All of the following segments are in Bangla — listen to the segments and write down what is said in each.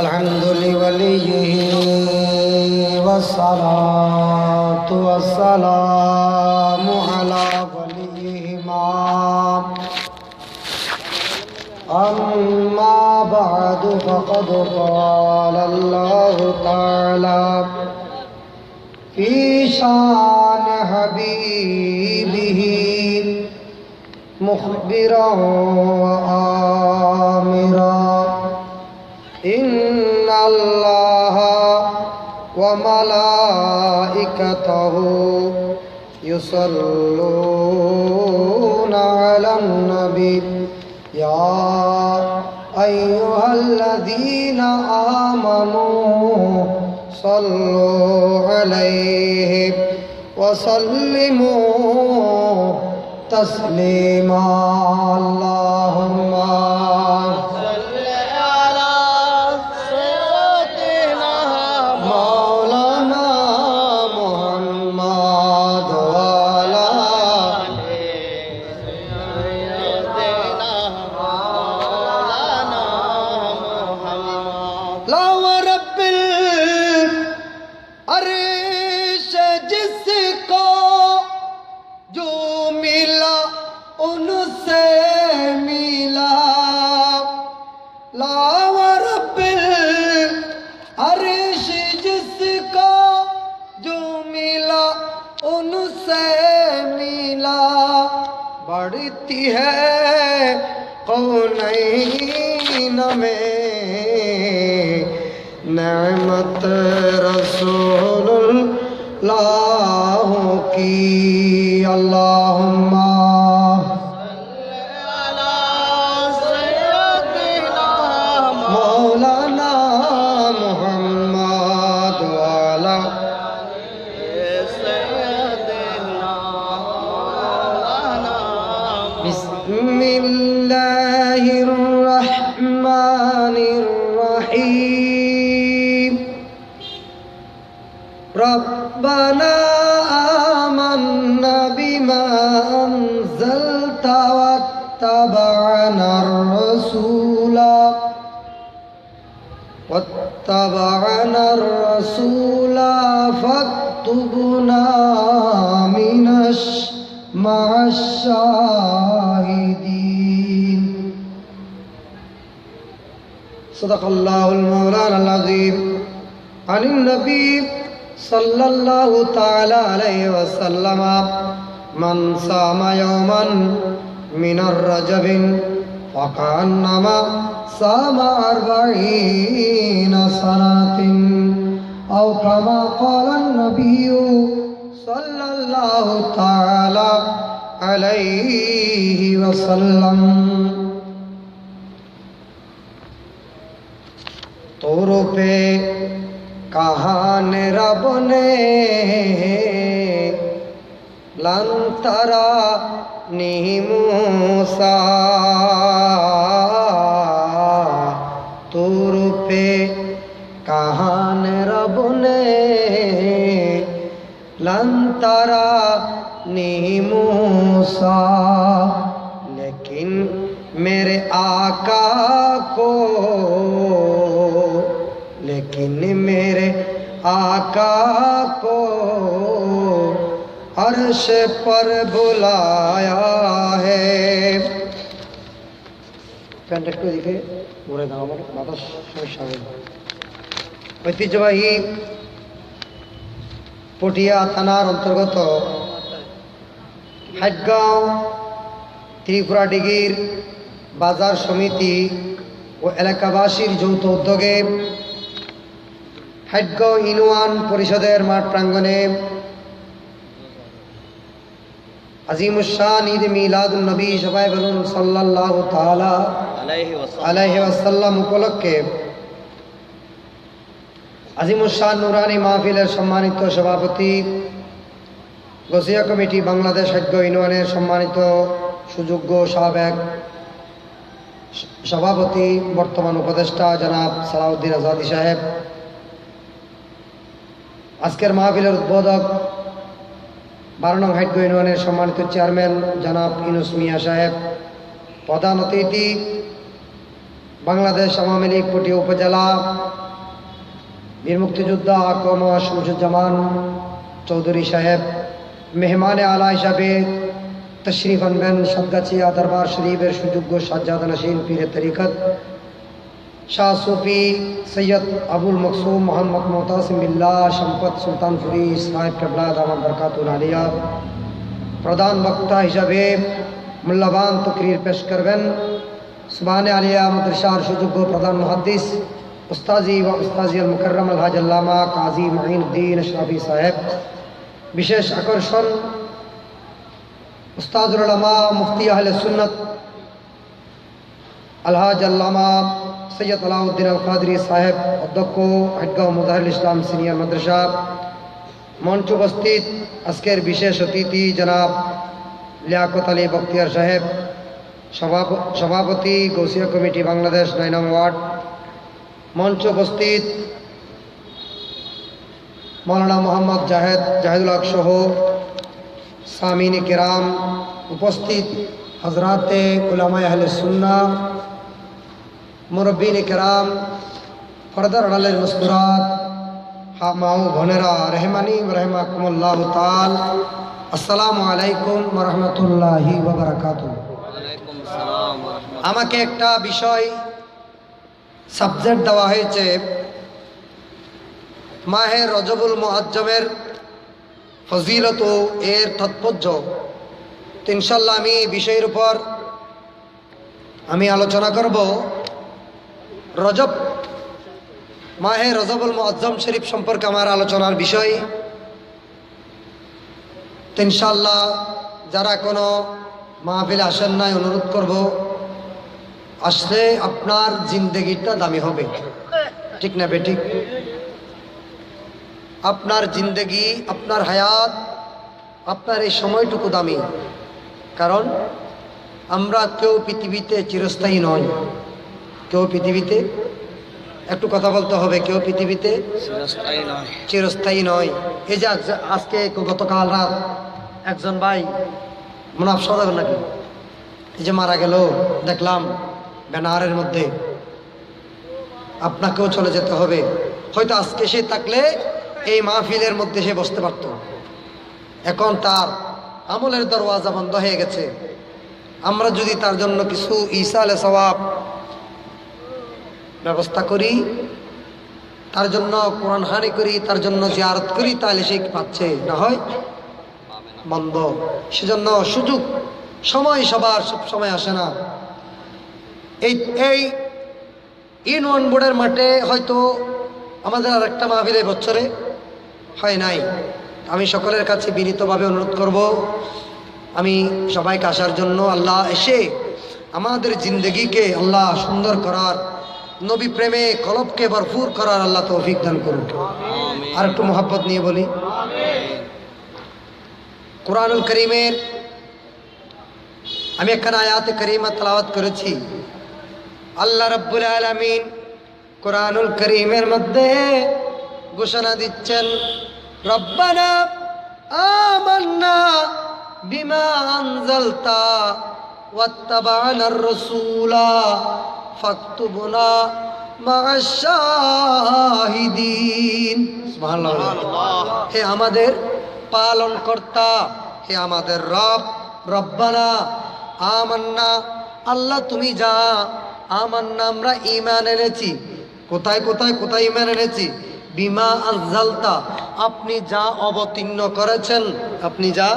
الحمد لوليه والصلاة والسلام على وليهما أما بعد فقد قال الله تعالى في شان حبيبه مخبرا وآمرا إن الله وملائكته يصلون على النبي يا أيها الذين آمنوا صلوا عليه وسلموا تسليما اللهم صل على سيدنا مولانا محمد وعلى سيدنا مولانا محمد لا ورب العرش जिसको जो मिला उनसे मिला लावा रब्बिल अर्श जिसको जो मिला उनसे मिला बढ़ती है कौनैन में नेमत रसूलुल्लाह की अल्लाहुम्मा मौलाना मुहम्मद वाला बिस्मिल्लाहिर रहमानिर रहीम रब्बना आमन्ना बिमा अंज़लता वत्तबअना الرسول فاكتبنا مع الشاهدين صدق الله المولانا العظيم عن النبي صلى الله تعالى عليه وسلم من صام يوما من الرجب فكأنما صام 40 سنة أو كما قال النبي صلى الله تعالى عليه وسلم तौर पे कहान रब ने लंतरा नी मूसा तौर पे कहान रब ने लंतरा नी मूसा लेकिन मेरे आका को मेरे आका को अर्श पर बुलाया है প্যান্টটা দিকে ঘুরে দাও আমার বাতাস সমস্যা হবে ঐতিহ্যবাহী পটিয়া থানার অন্তর্গত হাটগাঁও ত্রিপুরা ডিগির বাজার সমিতি ও এলাকাবাসীর যৌথ উদ্যোগে হাটগাঁও ইউনিয়ন পরিষদের মাঠ প্রাঙ্গণে আজিমুশান ঈদ মিলাদুন নবী সবাই বলুন সাল্লাল্লাহু তাআলা আলাইহি ওয়াসাল্লাম উপলক্ষে আজিমুশান নুরানি মাহফিলের সম্মানিত সভাপতি গজিয়া কমিটি বাংলাদেশ হাটগাঁও ইউনিয়নের সম্মানিত সুযোগ্য সাবেক সভাপতি বর্তমান উপদেষ্টা জনাব সালাউদ্দিন আজাদি সাহেব, আজকের মাহফিলের উদ্বোধক 12 নং হাটগাঁও ইউনিয়নের সম্মানিত চেয়ারম্যান জনাব ইউনুস মিয়া সাহেব, প্রধান অতিথি বাংলাদেশ আওয়ামী লীগ কোটি উপজেলা বীর মুক্তিযোদ্ধা আকমা শামসুজ্জামান চৌধুরী সাহেব মেহমান আলা হিসাবে তশরিফ আনবেন সাতগাছিয়া দরবার শরীফের সুযোগ্য সাজ্জাদ নশীন পীরে তরিকত শাহ সুফি সৈয়দ আবুল মকসুম মোহাম্মদ মোতাসিম বিল্লাহ সম্পদ সুলতানপুরি সাহেব কেবলা দামাত বরকাতুল আলিয়া প্রধান বক্তা হিসাবে মূল্যবান তকরির পেশ করবেন সুবহানে আলিয়া মাদ্রাসার সুযোগ্য প্রধান মুহাদ্দিস উস্তাজি ও উস্তাজি আল মুকররম আলহাজ আল্লামা কাজী মাইনুদ্দিন আশরাফি সাহেব। বিশেষ আকর্ষণ উস্তাদুল উলামা মুফতি আহলে সুন্নাত আলহাজ আল্লামা সৈয়দ আলাউদ্দিন আল কাদরি সাহেব অধ্যক্ষ আটগাঁও মুজাহিরুল ইসলাম সিনিয়র মাদ্রাসা। মঞ্চ উপস্থিত আজকের বিশেষ অতিথি জনাব লিয়াকত আলী বখতিয়ার সাহেব সভাপতি গৌসিয়া কমিটি বাংলাদেশ 9 নং ওয়ার্ড। মঞ্চ উপস্থিত মৌলানা মোহাম্মদ জাহেদুল হক সহ সামিন কিরাম, উপস্থিত হজরাতে উলামায়ে আহলে সুন্নাহ, মুরব্বিন কিরাম, পর্দার আড়ালের মুস্কুরাত মা ও বোনেরা, রহমানি রহমাকুমুল্লাহ তাআলা, আসসালামু আলাইকুম ওয়া রাহমাতুল্লাহি ওয়া বারাকাতুহু। আমাকে একটা বিষয় সাবজেক্ট দেওয়া হয়েছে, মাহে রজবুল মুআজ্জমের ফজিলত ও এর তাৎপর্য। ইনশাআল্লাহ আমি বিষয়ের উপর আমি আলোচনা করব। রজব মাহে রজবুল মুআজ্জম শরীফ সম্পর্কে আমার আলোচনার বিষয়। ইনশাআল্লাহ যারা কোনো মাহফিলে আসেন নাই, অনুরোধ করব আসলে আপনার জিন্দেগিটা দামি হবে, ঠিক না বেঠিক? আপনার জিন্দেগি, আপনার হায়াত, আপনার এই সময়টুকু দামি। কারণ আমরা কেউ পৃথিবীতে চিরস্থায়ী নয়। কেউ পৃথিবীতে, একটু কথা বলতে হবে, কেউ পৃথিবীতে চিরস্থায়ী নয়। এই যে আজকে গতকাল রাত একজন ভাই মুনাফসা দেবেন নাকি, এই যে মারা গেল দেখলাম ব্যানারের মধ্যে, আপনাকেও চলে যেতে হবে। হয়তো আজকে সে থাকলে এই মাহফিলের মধ্যে সে বসতে পারত। এখন তার আমলের দরওয়াজা বন্ধ হয়ে গেছে। আমরা যদি তার জন্য কিছু ইসালে সওয়াব ব্যবস্থা করি, তার জন্য কোরআন হানি করি, তার জন্য জিয়ারত করি, তাহলে সে পাচ্ছে, না হয় বন্ধ। সেজন্য সুযোগ সময় সবার সব সময় আসে না। এই ইউনিয়ন বোর্ডের মাঠে হয়তো আমাদের আর একটা মাহফিল এই বছরে হয় নাই। আমি সকলের কাছে বিনীতভাবে অনুরোধ করব, আমি সবাইকে আসার জন্য। আল্লাহ এসে আমাদের জিন্দগিকে আল্লাহ সুন্দর করার, নবী প্রেমে কলবকে ভরপুর করার আল্লাহ তৌফিক দান করুন। আর একটু মোহাব্বত নিয়ে বলি। কুরআনুল কারীমের আমি একখানা আয়াতে কারীমা তেলাওয়াত করেছি। আল্লাহ রাব্বুল আলামিন কুরআনুল কারীমের মধ্যে ঘোষণা দিচ্ছেন, রব্বানা আমান্না বিমা আনজালতা ওয়াত্তাবা'নার রাসূলা ফাকতুবনা মা'আশ শাহিদিন। সুবহানাল্লাহ। হে আমাদের পালন কর্তা, হে আমাদের রব, রব্বানা আমান্না, আল্লাহ তুমি যা, আমান্না আমরা ঈমান এনেছি। কোথায় কোথায় কোথায় ঈমান এনেছি? বিমা আনজালতা, আপনি যা অবতীর্ণ করেছেন, আপনি যা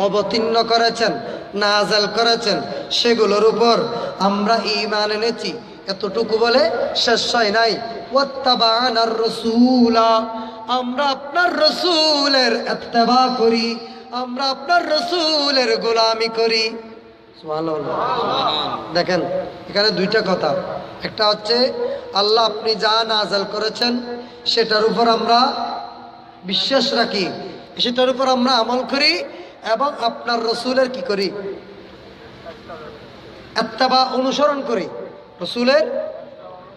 অবতীর্ণ করেছেন, নাযিল করেছেন, সেগুলোর উপর আমরা ঈমান এনেছি। এতটুকু বলে শেষ হয় নাই। ওয়াত্তাবা'নার রাসূলা, আমরা আপনার রসুলের ইত্তেবা করি, আমরা আপনার রসুলের গোলামি করি। সুবহানাল্লাহ। দেখেন এখানে দুইটা কথা। একটা হচ্ছে আল্লাহ আপনি যা নাযিল করেছেন সেটার উপর আমরা বিশ্বাস রাখি, সেটার উপর আমরা আমল করি, এবং আপনার রসুলের কি করি? ইত্তেবা, অনুসরণ করি। রসুলের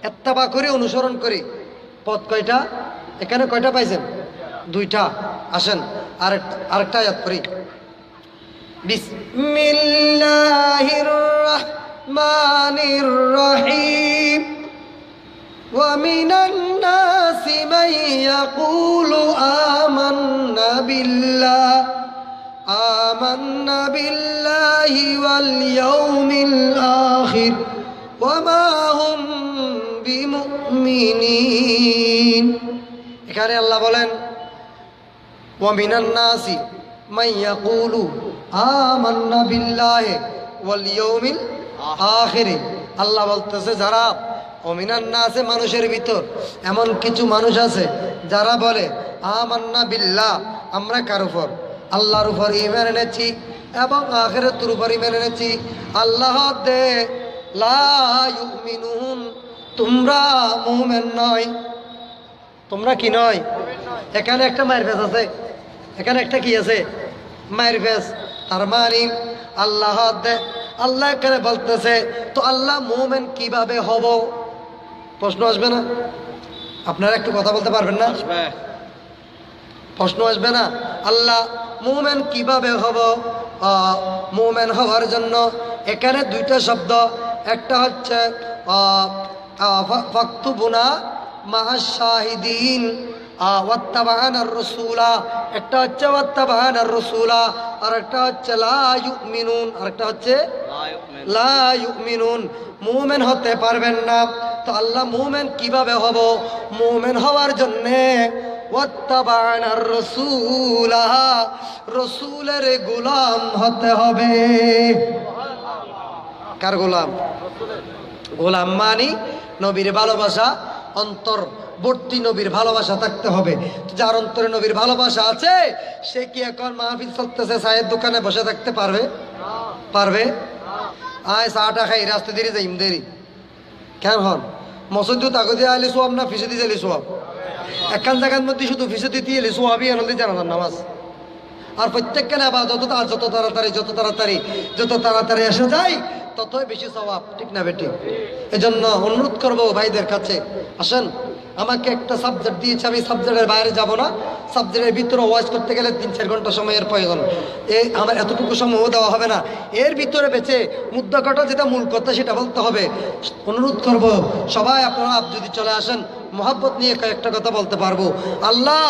ইত্তেবা করি, অনুসরণ করি। পথ কয়টা? এখানে কয়টা পাইছেন? দুইটা। আসেন আরেকটা আয়াত পড়ি। বিসমিল্লাহির রহমানির রহিম ওয়া মিনান নাসি মান ইয়াকুলু আমান্না বিল্লাহি ওয়াল ইয়াউমিল আখির ওয়া মা হুম বিমুমিনিন। এখানে আল্লাহ বলেন ওয়া মিনান নাসি মান ইয়াকুলু আমান্না বিল্লাহি ওয়াল ইয়াউমিল আখির। আল্লাহ বলতেছে যারা ওমিনান নাসে মানুষের ভিতর এমন কিছু মানুষ আছে যারা বলে আমান্না বিল্লাহ, আমরা কার উপর? আল্লাহর উপর ঈমান এনেছি এবং আখিরাতের উপর ঈমান এনেছি। আল্লাহ দে লা ইউমিনুন, তোমরা মুমিন নয়। তোমরা কি নয়? এখানে একটা মারফেজ আছে, এখানে একটা কি আছে? মারফেজ। তার মানে আল্লাহ দে, আল্লাহ এখানে বলতেছে তো আল্লাহ মুমিন কিভাবে হব? প্রশ্ন আসবে না? আপনারা একটু কথা বলতে পারবেন না? প্রশ্ন আসবে না? আল্লাহ মুমিন কিভাবে হব? মুমিন হওয়ার জন্য এখানে দুইটা শব্দ, একটা হচ্ছে ফাকতুবুনা মা'আশ শাহিদিন ওয়াত্তাবা'নার রাসূলা, একটা হচ্ছে ওয়াত্তাবা'নার রাসূলা, আর একটা হচ্ছে লা ইউমিনুন, আর একটা হচ্ছে লা ইউমিনুন। মুমিন হতে পারবেন না। তো আল্লাহ মুমিন কিভাবে হব? মুমিন হওয়ার জন্য ওয়াত্তাবা'নার রাসূলা, রাসূলের গোলাম হতে হবে। কার গোলাম? গোলাম মানি নবীর ভালোবাসা, অন্তর্বর্তী নবীর ভালোবাসা থাকতে হবে। যার অন্তরে নবীর ভালোবাসা আছে সে কি এখন মাহফিল চলতেছে চায়ের দোকানে বসে থাকতে পারবে? পারবে? আয় চাটা খাই রাস্তা দেরি যাইম দেরি কেন হন? মসজিদ তাগদি আলি সোয়াব না ফিসে দিয়ে সোয়াব? একখান জায়গার মধ্যে শুধু ফিসে দিতে এলি সোয়াবই আনন্দি জানাজার নামাজ। আর প্রত্যেককে না যত তাড়াতাড়ি এসে যায় ততই বেশি সওয়াব, ঠিক না বেটি? এজন্য অনুরোধ করবো ভাইদের কাছে, আসেন আমাকে একটা সাবজেক্ট দিয়েছে, আমি সাবজেক্টের বাইরে যাব না। সাবজেক্টের ভিতরে ওয়াজ করতে গেলে 3-4 ঘন্টা সময়ের প্রয়োজন, আমার এতটুকু সময়ও দেওয়া হবে না। এর ভিতরে বেঁচে মুদ্রা কথা, যেটা মূল কথা সেটা বলতে হবে। অনুরোধ করব সবাই আপনারা যদি চলে আসেন, মহব্বত নিয়ে কয়েকটা কথা বলতে পারবো। আল্লাহ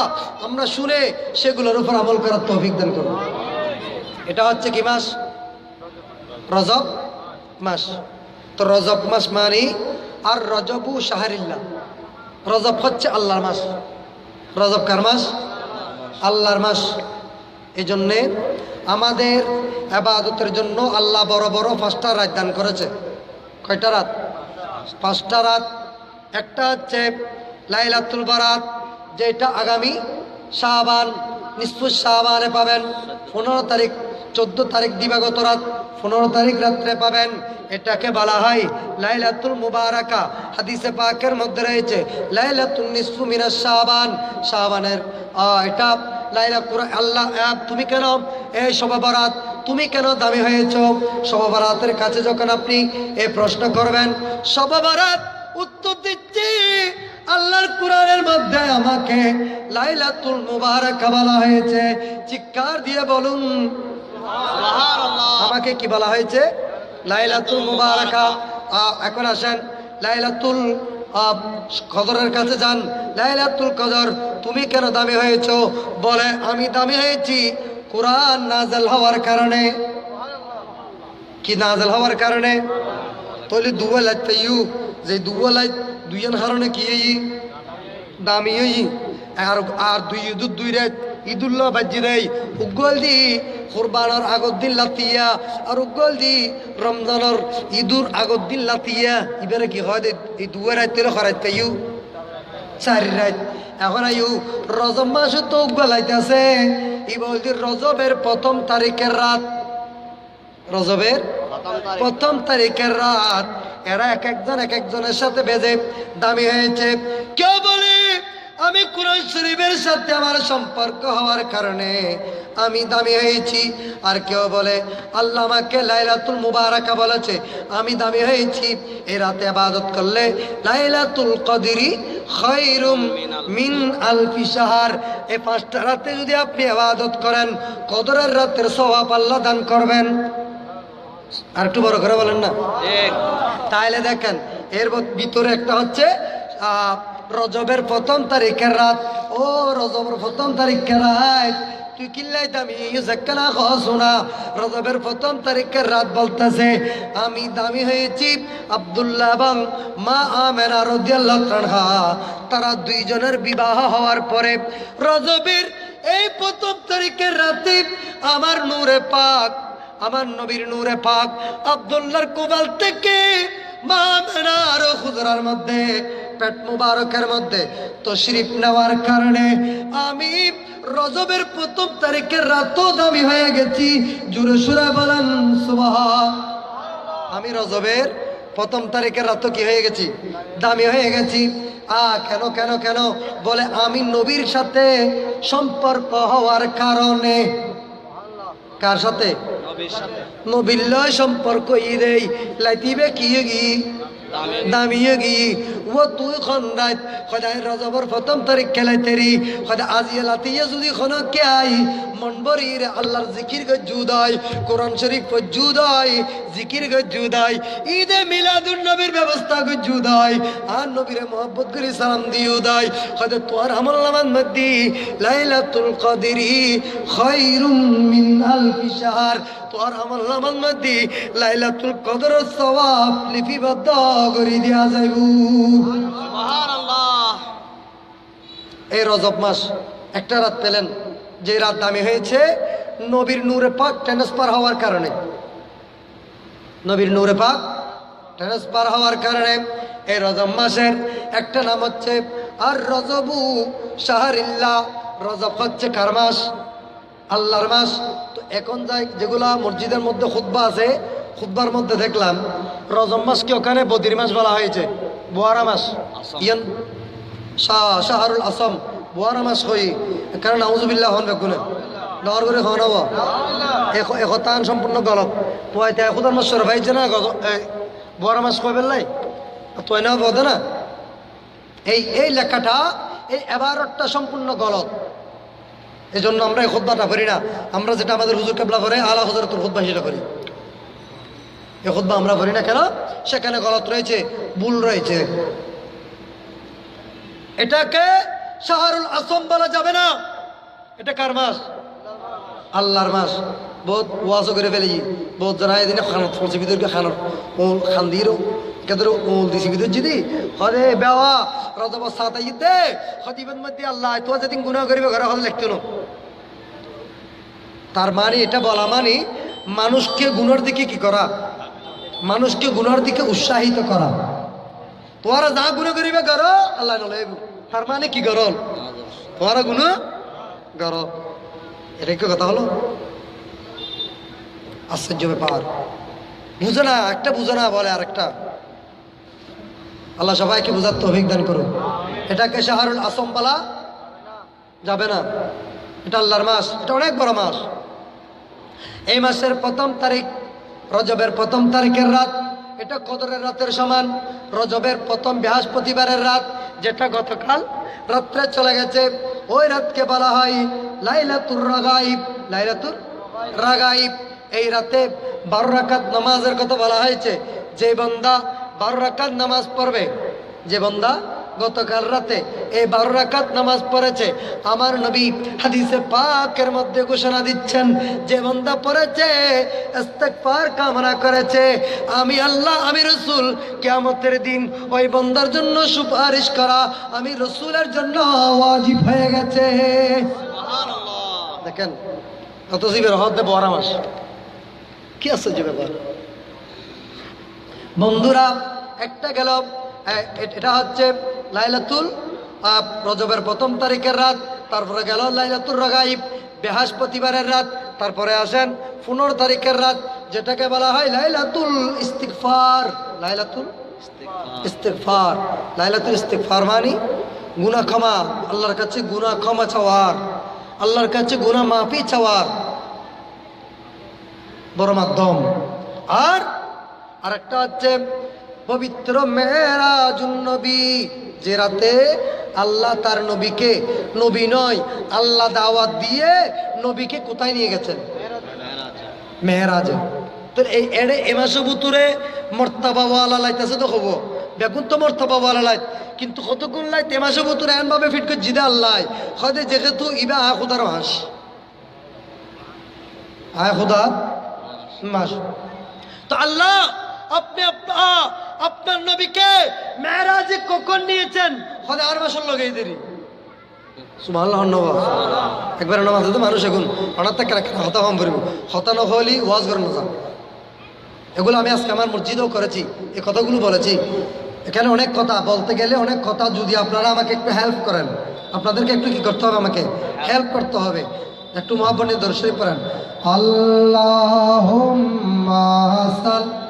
আমরা শুনে সেগুলোর উপর আমল করার তৌফিক দান করুন। এটা হচ্ছে কি মাস? রজব মাস। তো রজব মাস মানে আর রজবু শাহরিল্লাহ, রজব হচ্ছে আল্লাহর মাস। রজব কার মাস? আল্লাহর মাস। এই জন্যে আমাদের ইবাদতের জন্য আল্লাহ বড় বড় 5টা রাত দান করেছে। কয়টা রাত? 5টা রাত। একটা হচ্ছে লাইলাতুল বারাত, যেটা আগামী শাবান, নিসফুস শাবানে পাবেন। 15 তারিখ 14 তারিখ দিবাগত রাত, 15 তারিখ রাত্রে পাবেন। এটাকে বলা হয় লাইলাতুল মুবারাকা। হাদিসে পাকের মধ্যে রয়েছে লাইলাতুন নিসফু মিনাশ শাবান, শাবানের এটা লাইলা কুরআন। আল্লাহ তুমি কেন এই শবে বরাত তুমি কেন দামি হয়েছ? শবে বরাতের কাছে যখন আপনি এই প্রশ্ন করবেন, শবে বরাত উত্তর দিচ্ছি আল্লাহর কোরআনের মধ্যে আমাকে লাইলাতুল মুবারাকা বলা হয়েছে। চিৎকার দিয়ে বলুন সুবহানাল্লাহ। আমাকে কি বলা হয়েছে? লাইলাতুল মুবারাকা। এখন আসেন লাইলাতুল কদরের কাছে যান। লাইলাতুল কদর তুমি কেন দামি হয়েছ? বলে আমি দামি হয়েছি কোরআন নাযিল হওয়ার কারণে। কি নাযিল হওয়ার কারণে? তাহলে দুয়ালাত পাইও, যে দুয়ালাত দুইয়ের কারণে কি হই দামি হই। আর দুই রাত ঈদুল্লাহ বাজি দেয়। উগল দি কুরবানোর আগত দিন লাতিয়া, আর উগল দি রমজানের ঈদুর আগত দিন লাতিয়া। এবারে কি হয়? এই 2 রাতের খরাত পাইও 4 রাত। এখন আইও রজব মাসে তো উগল আইতাছে। ই বলদি রজবের 1ম তারিখের রাত, রজবের 1ম তারিখের রাত এরা এক একজনের সাথে বেজে দামি হয়েছে। কেউ বলে আমি কোরআন শরীফের সাথে আমার সম্পর্ক হওয়ার কারণে আমি দামি হয়েছি। আর কেউ বলে আল্লাহ আমাকে লাইলাতুল মুবারাকা বলেছে, আমি দামি হয়েছি। এই রাতে ইবাদত করলে লাইলাতুল কদরি খায়রুম মিন আলফি শাহর। এই 5টা রাতে যদি আপনি ইবাদত করেন, কদরের রাতের সওয়াব আল্লাহ দান করবেন। আর একটু বড় করে বলেন না। তাহলে দেখেন এর ভিতরে একটা হচ্ছে রজবের প্রথম তারিখের রাত। ও রজবের প্রথম তারিখের রাত তুই কিল্লাই দামি জাক্কানা খসুনা। রজবের প্রথম তারিখের রাত বলতেছে আমি দামি হয়েছি আব্দুল্লাহ এবং মা আমেনা রাদিয়াল্লাহু আনহা। তারা দুইজনের বিবাহ হওয়ার পরে রজবের এই প্রথম তারিখের রাতে আমার নূরে পাক, আমার নবীর নূরে পাক আব্দুল্লাহর কোবাল থেকে মা আমেনার হুজরার মধ্যে পেট মুবারকের মধ্যে তশরিফ নেওয়ার কারণে আমি রজবের প্রথম তারিখের রাতও দামি হয়ে গেছি। জোরে সুরে বলেন সুবহান। আমি রজবের প্রথম তারিখের রাতও কি হয়ে গেছি? দামি হয়ে গেছি। কেন কেন কেন বলে আমি নবীর সাথে সম্পর্ক হওয়ার কারণে। কার সাথে? নবীর লয় সম্পর্ক ইদেই লাইতিবে কি গি দামিয়ে গি ও তুই খন্দায় খদায় রজবর প্রথম তারিখ খেলাই তেরি খদা আজিয়া লাতিয়ে যদি খন কে আই মনবরির আল্লাহর জিকির গজুদাই, কোরআন শরীফ গজুদাই, জিকির গজুদাই, ঈদে মিলাদুন নবীর ব্যবস্থা গজুদাই, আর নবীরে মোহাব্বত করে সালাম দিউদাই। খদা তোর আমল নামান মধ্যে লাইলাতুল কদরি খায়রুম মিন আলফি শাহর। তোর আমল নামান মধ্যে লাইলাতুল কদরের সওয়াব লিপিবদ্ধ করে দেয়া যাইব। সুবহানাল্লাহ। এই রজব মাস একটা রাত পেলেন যে রাত দামি হয়েছে নবীর নূরে পাক ট্রান্সফার হওয়ার কারণে। নবীর নূরে পাক ট্রান্সফার হওয়ার কারণে এই রজব মাসের একটা নাম হচ্ছে আর রজবু শাহরিল্লাহ। রজব হচ্ছে কার মাস? আল্লাহর মাস। তো এখন যাই যেগুলা মসজিদের মধ্যে খুতবা আছে, খুতবার মধ্যে দেখলাম রজব মাসকে ওখানে বদির মাস বলা হয়েছে, বোয়ারা মাস। ইয়ান শাহরুল আসম বোয়ারা মাস হই কারণ নাউজুবিল্লাহ হন বেগুনে ডর করে হন হব একতান সম্পূর্ণ গলত তোয়াইতে খুদার মাস সর ভাইছে না বোয়ারা মাস কয় বেলাই তোয় না বদে না। এই লেখাটা এই এবারটা সম্পূর্ণ গলত। এই জন্য আমরা এই খুতবাটা করি না। আমরা যেটা আমাদের হুজুর কেবলা করে আলা হযরতুল খুতবা সেটা করি। এই খুতবা আমরা করি না কেন? সেখানে গলত রয়েছে, ভুল রয়েছে। এটাকে শাহরুল আসম বলা যাবে না। এটা কার মাস? আল্লাহর মাস। বহুত ওয়াজ করে ফেলেছি, বহুত জানাই দিনে খান ফলসি ভিতরকে খানোর ও খান দিয়েও কেদের ও দিছি ভিতর যদি হরে বেওয়া রজব সাত আইতে খতিবের মধ্যে আল্লাহ তো যেদিন গুনাহ করিবে ঘরে হল লিখতো না। তার মানে এটা বলা মানে মানুষকে গুনার দিকে কি করা? মানুষকে গুনার দিকে উৎসাহিত করা। তোরা যা গুনাহ করিবে করো আল্লাহ নলাইব। তার মানে কি করো? তোরা গুনাহ করো। এটাই কি কথা হলো? আশ্চর্য ব্যাপার। বুঝে না, একটা বুঝে না বলে আরেকটা। আল্লাহ সবাইকে বুঝার তৌফিক দান করুন। এটাকে শাহরুল আসম বলা যাবে না। এটা আল্লাহর মাস, এটা অনেক বড় মাস। এই মাসের প্রথম তারিখ রজবের প্রথম তারিখের রাত, এটা কদরের রাতের সমান। রজবের প্রথম বৃহস্পতিবারের রাত, যেটা গতকাল রাত্রে চলে গেছে, ওই রাতকে বলা হয় লাইলাতুর রাগাইব। লাইলাতুর রাগাইব। এই রাতে 12 রাকাত নামাজের কথা বলা হয়েছে। যে বান্দা 12 রাকাত নামাজ পড়বে, যে বান্দা গতকাল রাতে এই 12 রাকাত নামাজ পড়েছে, আমার নবী হাদিসে পাকের মধ্যে ঘোষণা দিচ্ছেন, যে বান্দা পড়েছে ইস্তিগফার কামনা করেছে, আমি আল্লাহ, আমি রাসূল কিয়ামতের দিন ওই বান্দার জন্য সুপারিশ করা আমি রাসূলের জন্য ওয়াজিব হয়ে গেছে। সুবহানাল্লাহ। দেখেন কত জিবের হতে বড় মাস, কি আছে যে ব্যাপার। বন্ধুরা একটা গেল, এটা হচ্ছে লাইলাতুল রজবের প্রথম তারিখের রাত। তারপরে গেল লাইলাতুর রাগাইব বৃহস্পতিবারের রাত। তারপরে আসেন 15 তারিখের রাত, যেটাকে বলা হয় লাইলাতুল ইস্তিগফার। লাইলাতুল ইস্তিগফার। লাইলাতুল ইস্তিগফার মানে গুনাহ ক্ষমা, আল্লাহর কাছে গুনাহ ক্ষমা চাওয়ার, আল্লাহর কাছে গুনাহ মাফি চাওয়ার বড় মাধ্যম। আর আরেকটা হচ্ছে পবিত্র মেরাজুন নবী, যে রাতে আল্লাহ তার নবীকে, নবী নয় আল্লাহ দাওয়াত দিয়ে নবীকে কোথায় নিয়ে গেছেন? মেরাজে। তো এই এড়ে এ মাসে বুতুরে মর্তাবাওয়ালা লাইতেছে তো হবো বেগুন তো মর্তাবাওয়ালা লাইত কিন্তু কতক্ষণ লাইত এ মাসে বুতুরে এমনভাবে ফিট করে জিদা আল্লাহ হয়তো যেহেতু ইবা আ খুদার মাস আয় খুদার মাস তো আল্লাহ আপনি আপনার নবীকে মেরাজে কখন নিয়েছেন হয়তো আর মাসের লগে দেরি সুবহানাল্লাহ একবার নামাজ তো মানুষ এখন হঠাৎ হতা হম করিব হতা নহলি ওয়াজ করে না যান এগুলো আমি আজকে আমার মসজিদেও করেছি এই কথাগুলো বলেছি এখানে অনেক কথা বলতে গেলে অনেক কথা যদি আপনারা আমাকে একটু হেল্প করেন আপনাদেরকে একটু কি করতে হবে আমাকে হেল্প করতে হবে একটু মহাব্বনী দরুদ শরীফ পড়েন আল্লাহুম্মা সাল্লি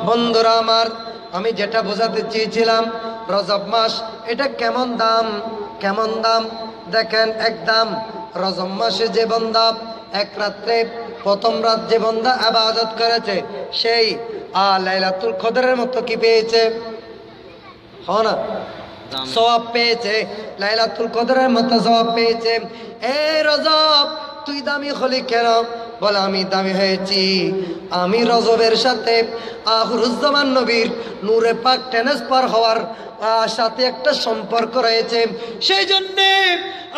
বন্ধুরা আমার আমি যেটা বোঝাতে চেয়েছিলাম রজব মাস এটা কেমন দাম দেখেন একদম রজব মাসে যে বান্দা এক রাত্রে প্রথম রাত যে বান্দা ইবাদত করেছে সেই লাইলাতুল কদরের মতো কি পেয়েছে হয় না সওয়াব পেয়েছে লাইলাতুল কদরের মতো সওয়াব পেয়েছে এই রজব তুই দামি হলি কেন বলে আমি দামি হয়েছি আমি রজবের সাথে আখিরুজ্জামান নবীর নূরে পাক ট্রান্সফার হওয়ার সাথে একটা সম্পর্ক রয়েছে সেই জন্যে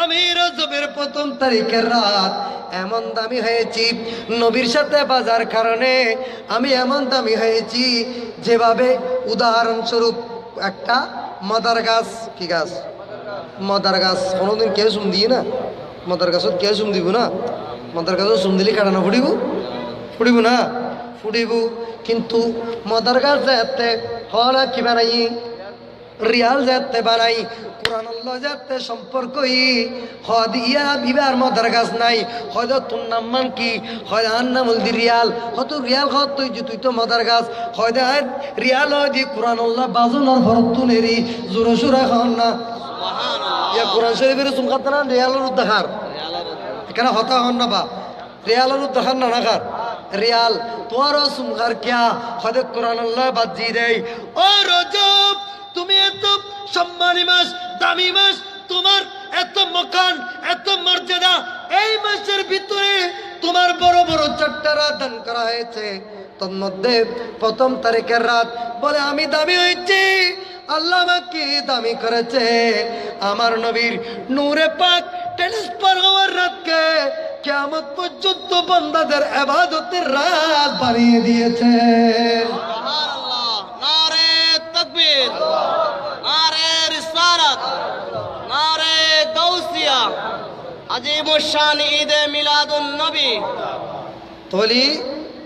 আমি রজবের প্রথম তারিখের রাত এমন দামি হয়েছি নবীর সাথে বাজার কারণে আমি এমন দামি হয়েছি যেভাবে উদাহরণস্বরূপ একটা মদার গাছ কি গাছ মদার গাছ কোনোদিন কেউ চুম দিয়ে না মদার গাছত কেউ চুম দিব না মদার গাছত চুম দিলে কাটানো ফুড়িব না ফুড়িব কিন্তু মদার গাছ যাতে হলা কি বানাই রিয়াল যাতে বানাই কোরআন আল্লাহ যাতে সম্পর্কই হদিয়া বিবার মদার গাছ নাই হয়তো তোর নাম মান কি হয় আর নাম হল দি রিয়াল হয়তো রিয়াল হত তুই তো মদার গাছ হয়তো রিয়াল হয় দি কোরআন আল্লাহ বাজনার ভরত তুলেরি জোরে সুরে খান না ইয়া কোরআন শরীফের চুমকাত না রিয়ালের উদ্ধার এখানে হতা হন না বা রিয়ালের উদ্ধার না নাকার রিয়াল তোমারও চুমকার কিয়া হয়তো কোরআন আল্লাহ বাজি দেয় ও রজব তুমি এত সম্মানী মাস দামি মাস তোমার এত মকান এত মর্যাদা এই মাসের ভিতরে তোমার বড় বড় 4টা রাত দান করা হয়েছে তোর মধ্যে প্রথম তারিখের রাত বলে আমি দামি হয়েছি আল্লাহ আমাকে দামি করেছে আমার নবীর নূরে পাক ট্রান্সফার হওয়ার রাতকে কিয়ামত পর্যন্ত বান্দাদের ইবাদতের রাত বানিয়ে দিয়েছে সুবহানাল্লাহ নারে তাকবীর নারে রিসালাত নারে গাউসিয়া আজিমুশ শান ঈদে মিলাদুন নবী তোলি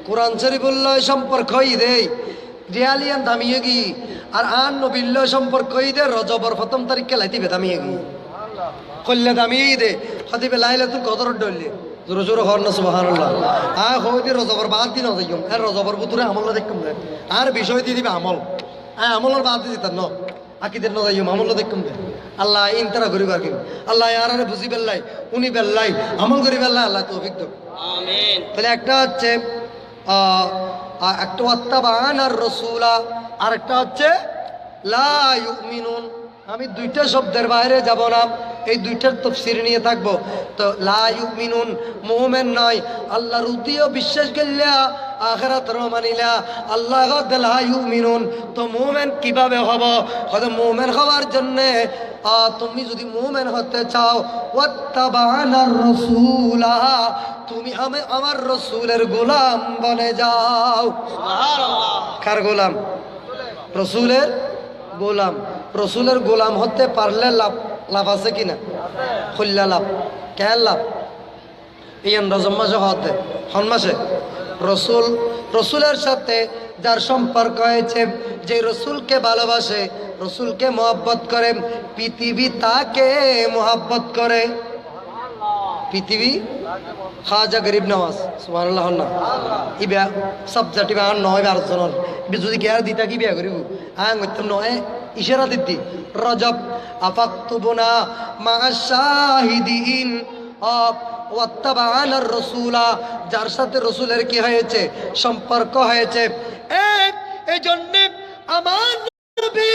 কোরআন শরীফুল্লাহ সম্পর্ক ঈদে রিয়ালিয়ান দামিয়ে গি আর আন নবিল্লাহ সম্পর্ক ঈদে রজবর প্রথম তারিখে লাইতিবে দামিয়ে গি কল্লে দামিয়ে ঈদে হদিবে লাইলাতুল কদর ডললে জোরে জোরে হর না সুবহানাল্লাহ হইতে রজবর বাদ দিন যাইম আর রজবর বুতুরে আমল দেখুম আর বিষয় দিয়ে দিবে আমল আমলের বাদ দিয়ে দিতাম ন আকিদের ন যাইম আমল দেখুম আল্লাহ ইনতারা করি বাকি আল্লাহ আর বুঝি বেল্লাই উনি বেল্লাই আমল করি বেল্লাই আল্লাহ তৌফিক দাও আমিন তাহলে একটা হচ্ছে একটা ওয়াত্তাবান আর রসুলা আর একটা হচ্ছে লা ইউমিনুন আমি দুইটা শব্দের বাইরে যাব না এই দুইটার তাফসীর নিয়ে থাকবো তো লা ইউমিনুন মুমিন নয় আল্লাহর উদিও বিশ্বাস করলা আখিরাতের মানিলা আল্লাহ লা ইউমিনুন তো মুমিন কিভাবে হব হয়তো মুমিন হওয়ার জন্য তুমি যদি মুমিন হতে চাও ওয়াত্তাবানার রাসূলা তুমি আমার রাসূলের গোলাম বনে যাও সুবহানাল্লাহ কার গোলাম রাসূলের গোলাম রসুলের গোলাম হতে পারলে লাভ আছে কিনা খুল্লা লাভ কেন লাভ এই রজব মাসে হতে হন মাসে রসুলের সাথে যার সম্পর্ক হয়েছে যে রসুলকে ভালোবাসে রসুলকে মহব্বত করে পৃথিবী তাকে মহব্বত করে পৃথিবী খাজা গরিব নওয়াজ সুবহানাল্লাহ না ই বিয়া সাবজেক্ট বিয়া নয় 12 জনের যদি কেয়ার দিতা কি বিয়া করিব নয় ইশারা দিতি রজব আফাকতুবনা মা শাহিদিন ওয়াত্তাবা'আনার রাসূলা, যার সাথে রসুলের কি হয়েছে, সম্পর্ক হয়েছে। এই জন্য আমার নবী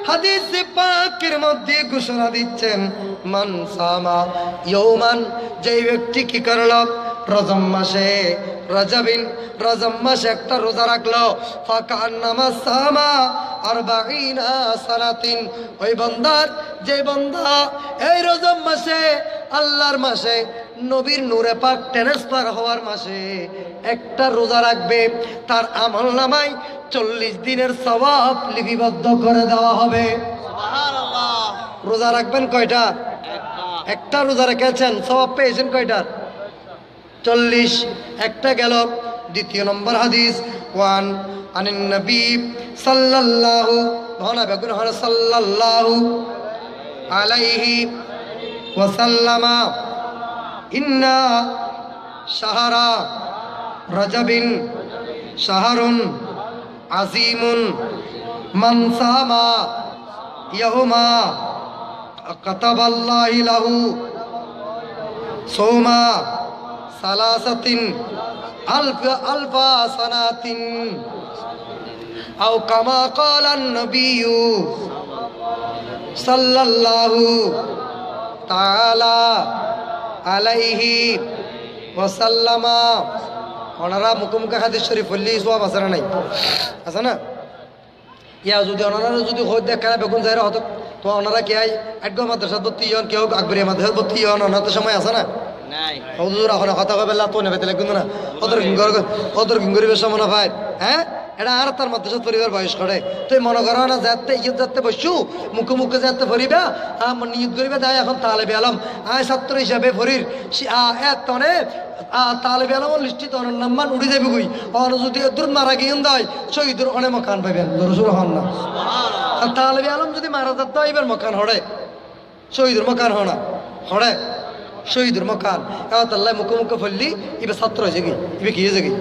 হাদিস পাকের মধ্যে ঘোষণা দিচ্ছেন, মান সামা ইয়াওমান, যে ব্যক্তি কি করলো, রজব মাসে রজব মাসে একটা রোজা রাখলো, ফাকান্নামা সামা আরবাঈনা সানাতিন, ওই বান্দার, যে বান্দা এই রজব মাসে, আল্লাহর মাসে, নবীর নূরে পাক ট্রান্সফার হওয়ার মাসে একটা রোজা রাখবে, তার আমল নামায় 40 দিনের সওয়াব লিপিবদ্ধ করে দেওয়া হবে। সুবহানাল্লাহ। রোজা রাখবেন কয়টা? একটা রোজা রেখেছেন, সওয়াব পেয়েছেন কয়টার? 40। একটা গেল। দ্বিতীয় নম্বর হাদিস, ওয়ান আনিন নবী সাল্লাল্লাহু সাল্লাল্লাহু আলাইহি ওয়াসাল্লামা ইন্না শাহরা রজবিন শাহরুন আজিমুন মান সামা ইয়াউমা কাতাবাল্লাহু লাহু সওমা সালাসাতিন আলফা সানাতিন আও কামা ক্বালান নবিয়্যু সাল্লাল্লাহু তাআলা আলাইহি ওয়াসাল্লামা। ওনারা মুখে হাদিস শরীফ পড়লি সওয়াব আছে না নাই? আছে না? ইয়া যদি ওনারা যদি হই দেখা বেগুন যাইরা হতো, তো ওনারা কি আই একগো মাদ্রাসা ভর্তি হন, কেউ আকবরিয়া মাদ্রাসা ভর্তি হন, ওনার তো সময় আছে না? নাই। হুজুর এখন কথা কবে লা তো নেবে তাহলে কিন্তু না ওদের গরিবের সময় না ভাই। হ্যাঁ, এটা আর তার মাদ্রাসা পরিবার বয়স করে, তুই মনে করো না যাতে ইয়ে যাতে বসু মুখে যাতে ভরিবা নিয়ত করিবা যাই এখন তালেবে আলম আয় ছাত্র হিসাবে ভরির এতনে তালেবে আলম লিস্টিত অনেক নাম্মান উড়ি যাবে গুই, অন যদি দূর মারা গিয়ে দেয় শহীদুর অনেক মকান পাইবেন, দরসুর হন না। আর তালেবে আলম যদি মারা যেত এবার মকান হড়ে, শহীদুর মকান হনা হড়ে, শহীদুর মকান আল্লাহ মুখে ফললি এবার ছাত্র হয়েছে কি, এবার কি হয়েছে কি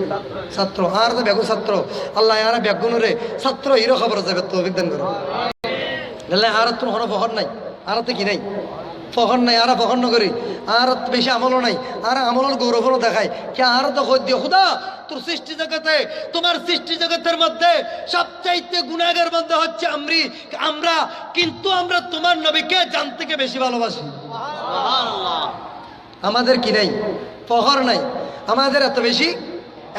ছাত্র। আর তো বেগুন ছাত্র, আল্লাহ আর বেগুনরে ছাত্র হিরো খবর যাবে তো বিজ্ঞান করো। আর তোর হন ফখর নাই, আর তো কি নাই ফখর নাই, আর ফখর নকরি, আর বেশি আমলও নাই, আর আমলের গৌরবও দেখায় কে আর তো দিয়ে খুদা তোর সৃষ্টি জগতে, তোমার সৃষ্টি জগতের মধ্যে সবচাইতে গুনাহগার মধ্যে হচ্ছে আমরা, কিন্তু আমরা তোমার নবীকে জান থেকে বেশি ভালোবাসি। সুবহানাল্লাহ। আমাদের কি নাই? ফখর নাই, আমাদের এত বেশি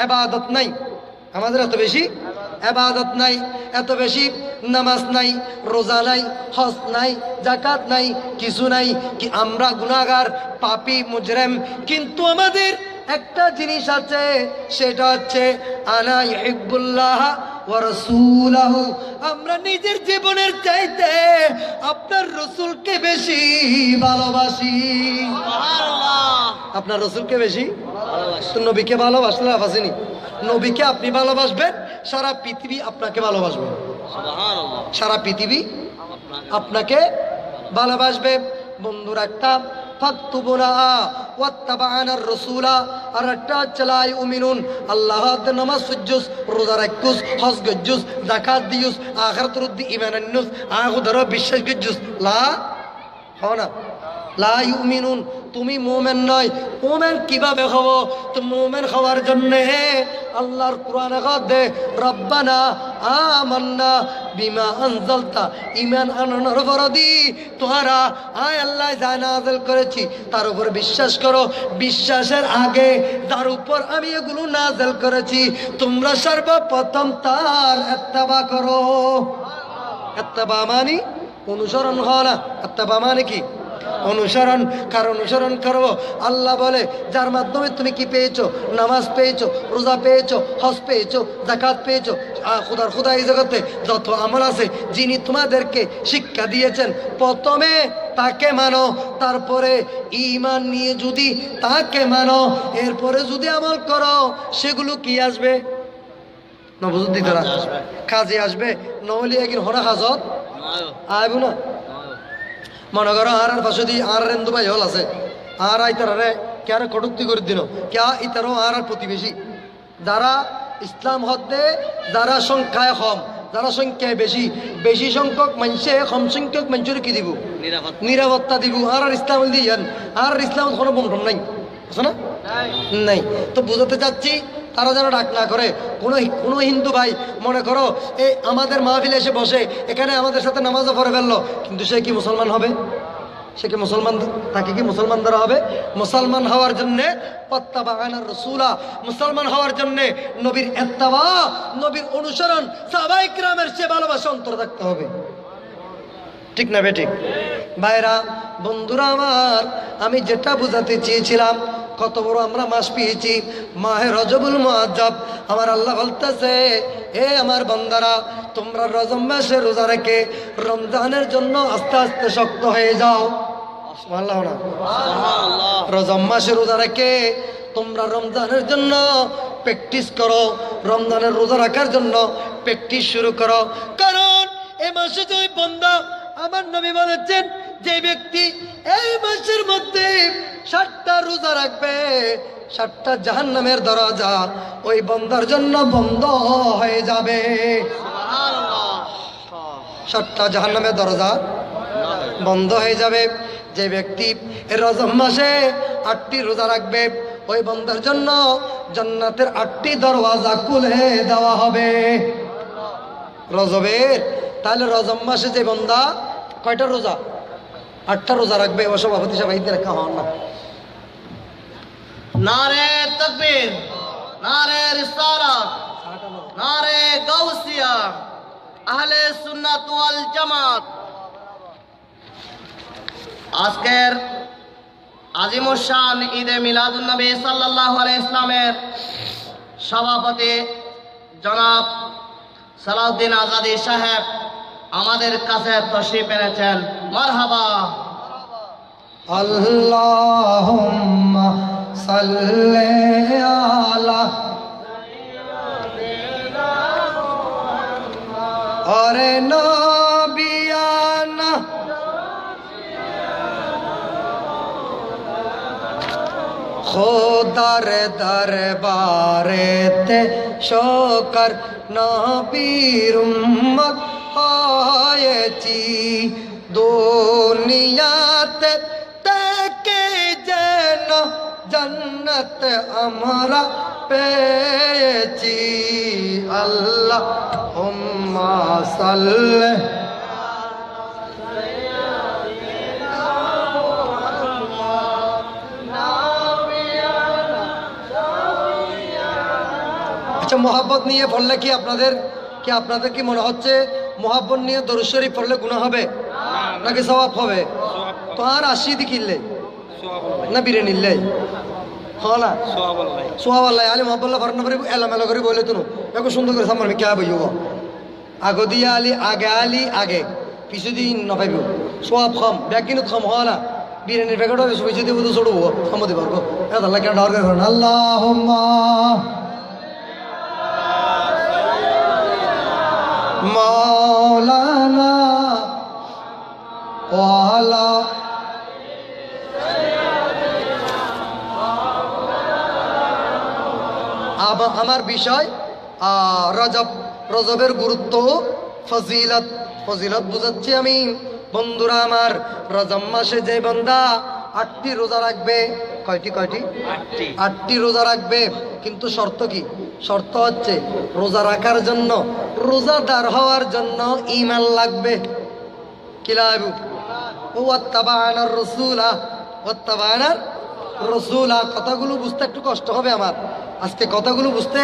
ইবাদত নাই, আমাদের এত বেশি ইবাদত নাই, এত বেশি নামাজ নাই, রোজা নাই, হজ নাই, যাকাত নাই, কিছু নাই, কি আমরা গুনাহগার, পাপী, মুজরিম, কিন্তু আমাদের একটা জিনিস আছে, সেটা হচ্ছে আনা ইহিব্বুল্লাহ ওয়া রাসূলাহু, আমরা নিজের জীবনের চাইতে আপনার রাসূলকে বেশি ভালোবাসি। সুবহানাল্লাহ। আপনার রাসূলকে বেশি তো নবীকে ভালোবাসলে আসেনি, নবীকে আপনি ভালোবাসবেন, সারা পৃথিবী আপনাকে ভালোবাসবে, সুবহানাল্লাহ। সারা পৃথিবী আপনাকে ভালোবাসবে। বন্ধুরা, একটা ফাকতুবুনা ওয়াত্তাবা'আনার রাসূলা, আর একটা হচ্ছে লা ইউমিনুন, আল্লাহর নামাজ পড়জুস, রোজা রাখজুস, হজ গজ্জুস, যাকাত দিউস, আখিরাতের উদ্দি ঈমান আননুস, আগুদর বিশ্বাস গজ্জুস, লা হনা লা ইউমিনুন, তুমি মুমিন নয়। মুমিন কিভাবে হব? তো মুমিন হওয়ার জন্য আল্লাহর কোরআনে কদে রব্বানা আমান্না বিমা আনজালতা, ঈমান আনানোর ফরদি তোহারা আয় আল্লাহ যা নাযিল করেছি তার উপর বিশ্বাস করো, বিশ্বাসের আগে যার উপর আমি এগুলো নাযিল করেছি তোমরা সর্বপ্রথম তার ইত্তেবা করো। ইত্তেবা মানে অনুসরণ হয় না, ইত্তেবা মানে কি? অনুসরণ। কার অনুসরণ করবো? আল্লাহ বলে যার মাধ্যমে তুমি কি পেয়েছো, নামাজ পেয়েছো, রোজা পেয়েছো, হজ পেয়েছো, যাকাত পেয়েছো, খুদা এই জগতে যত আমল আছে যিনি তোমাদেরকে শিক্ষা দিয়েছেন প্রথমে তাকে মানো, তারপরে ঈমান নিয়ে যদি তাকে মানো, এরপরে যদি আমল করো সেগুলো কি আসবে? নবুদ্দি তারা কাজে আসবে, নহলে একদিন হরা হাজত আইব না। মনে করো আর পাশে দিয়ে আর রেন্দু ভাই হল আছে, আর আইতারে কে কটুক্তি করে দিল, কে ইতারও আর প্রতিবেশী যারা ইসলাম হদ্দে, যারা সংখ্যায় কম, যারা সংখ্যায় বেশি বেশি সংখ্যক মানুষে কম সংখ্যক মানুষের কি দিব নিরাপত্তা নিরাপত্তা দিব আর ইসলাম দিয়েন আর ইসলাম কোনো বন্ধন নাই আছে না নাই তো বুঝাতে চাচ্ছি তারা যেন ডাক না করে কোনো হিন্দু ভাই মনে করো এই আমাদের মাহফিলে এসে বসে এখানে আমাদের সাথে নামাজও পড়ে ফেললো কিন্তু সে কি মুসলমান হবে সে কি মুসলমান তাকে কি মুসলমান ধরা হবে মুসলমান হওয়ার জন্যে পত্তাবাগানার রসুলা মুসলমান হওয়ার জন্যে নবীর ইত্তেবা নবীর অনুসরণ সাহাবায়ে কিরামের সে ভালোবাসা অন্তর রাখতে হবে ঠিক না বেঠিক ভাইরা বন্ধুরা আমার আমি যেটা বুঝাতে চেয়েছিলাম কত বড় আমরা মাস পেয়েছি মাহে রজবুল মুআজ্জব আমার আল্লাহ বলতেছে এ আমার বান্দারা তোমরা রজব মাসে রোজা রেখে রমজানের জন্য আস্তে আস্তে শক্ত হয়ে যাও সুবহানাল্লাহ না সুবহানাল্লাহ রজব মাসে রোজা রেখে তোমরা রমজানের জন্য প্র্যাকটিস করো রমজানের রোজা রাখার জন্য প্র্যাকটিস শুরু করো কারণ এই মাসে যে বান্দা আমার নবী বলেছেন যে ব্যক্তি এই মাসের মধ্যে 7টা রোজা রাখবে 7টা জাহান্নামের দরজা ওই বান্দার জন্য বন্ধ হয়ে যাবে সুবহানাল্লাহ 7টা জাহান্নামের দরজা বন্ধ হয়ে যাবে যে ব্যক্তি এই রজব মাসে 8টি রোজা রাখবে ওই বান্দার জন্য জান্নাতের 8টি দরওয়াজা খুলে দেওয়া হবে রজবের তাহলে রজব মাসে যে বান্দা কয়টা রোজা 8টা রোজা রাখবে ও সভাপতি সাহেব ঈদের রাখা হন না নারে তাকবীর নারে রিসালাত নারে গাউসিয়া আহলে সুন্নাত ওয়াল জামাত আজকের আজিমুস শান ঈদে মিলাদুন নবী সাল্লাল্লাহু আলাইহি ইসলামের সভাপতি জনাব সালাউদ্দিন আজাদি সাহেব আমাদের কাছে তশরিফ এনেছেন মারহাবা আল্লাহুম্মা সাল্লি আলা আরে নবিয়ানা খোদার দরবারেতে শোকর নবীর উম্মত হয়েছি দুনিয়াতে থেকে যেন জান্নাত আমরা পেয়েছি আল্লাহ হুম্মা সাল্লি আচ্ছা মোহাব্বত নিয়ে পড়লে কি আপনাদের কি মনে হচ্ছে মোহাব্বত নিয়ে দরুদ শরীফ পড়লে গুনাহ হবে নাকি সওয়াব হবে তো আর 80 দি কিনলে না বিরে নিলে হ্যাঁ না সোহাব আল্লাহ আলী মোহাম্মদুল্লাহ ফরনা করে এলামেলা করে বলে তুমি একটু সুন্দর করে সামনে কে বইব আগ দিয়া আলী আগে পিছু দিন নপাইব সোহাব কম ব্যাগ কিন্তু কম হওয়া না বিরিয়ানির প্যাকেট হবে পিছু দিয়ে বুঝে চড়বো সম্মতি পারবো আল্লাহ কেন ডর করে আল্লাহ মৌলানা ওয়ালা আমার বিষয় রজবের গুরুত্ব ফজিলত বুঝাচ্ছি আমি বন্ধুরা আমার রজব মাসে যে বান্দা 8টি রোজা রাখবে কয়টি 8টি রোজা রাখবে কিন্তু শর্ত কি শর্ত হচ্ছে রোজা রাখার জন্য রোজাদার হওয়ার জন্য ঈমান লাগবে কি লাগবে ওয়াত্তাবানার রাসূলা কথাগুলো বুঝতে একটু কষ্ট হবে আমার আজকে কথাগুলো বুঝতে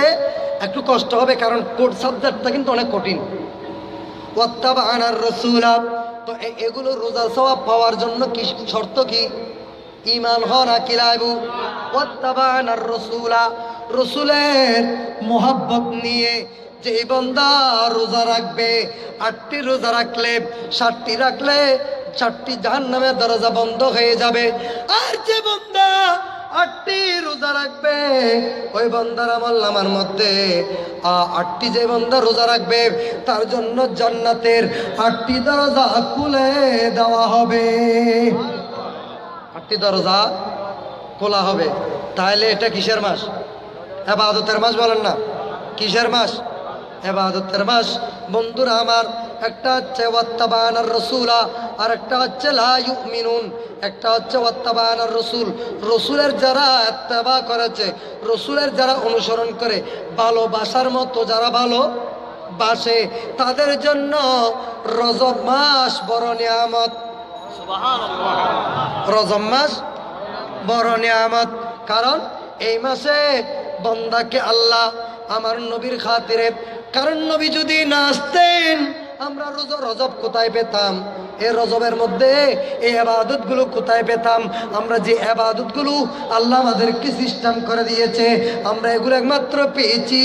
একটু কষ্ট হবে কারণ কোড সাবজেক্টটা কিন্তু অনেক কঠিন ওয়াত্তাবানার রাসূলা তো এগুলো রোজা সওয়াব পাওয়ার জন্য কি শর্ত কি ঈমান হওয়া কি লাগবে ওয়াত্তাবানার রাসূলা রাসূলের মোহাব্বত নিয়ে যে বান্দা রোজা রাখবে 8টি রোজা রাখলে 7টি রাখলে 7টি জাহান্নামের দরজা বন্ধ হয়ে যাবে আর যে বান্দা 8টি রোজা রাখবে ওই বান্দার আমলনামার মধ্যে 8টি যে বান্দা রোজা রাখবে তার জন্য জান্নাতের 8টি দরজা খুলে দেওয়া হবে 8টি দরজা খোলা হবে তাহলে এটা কিসের মাস ইবাদতের মাস বলেন না কিসের মাস এবাদতের মাস। বন্ধুরা আমার, একটা হচ্ছে ওয়াত্তাবানার রসুলা, আর একটা হচ্ছে লা ইউমিনুন। একটা হচ্ছে ওয়াত্তাবানার রসুল, রসুলের যারা ইত্তেবা করেছে, রসুলের যারা অনুসরণ করে, ভালোবাসার মতো যারা ভালোবাসে, তাদের জন্য রজব মাস বড় নিয়ামত। রজব মাস বড় নিয়ামত, কারণ এই মাসে বন্দাকে আল্লাহ আমার নবীর খাতিরে, কারণ নবী যদি না আসতেন আমরা রজব কোথায় পেতাম? এই রজবের মধ্যে এই আবাদতগুলো কোথায় পেতাম? আমরা যে আবাদতগুলো আল্লাহ আমাদেরকে সিস্টেম করে দিয়েছে, আমরা এগুলো একমাত্র পেয়েছি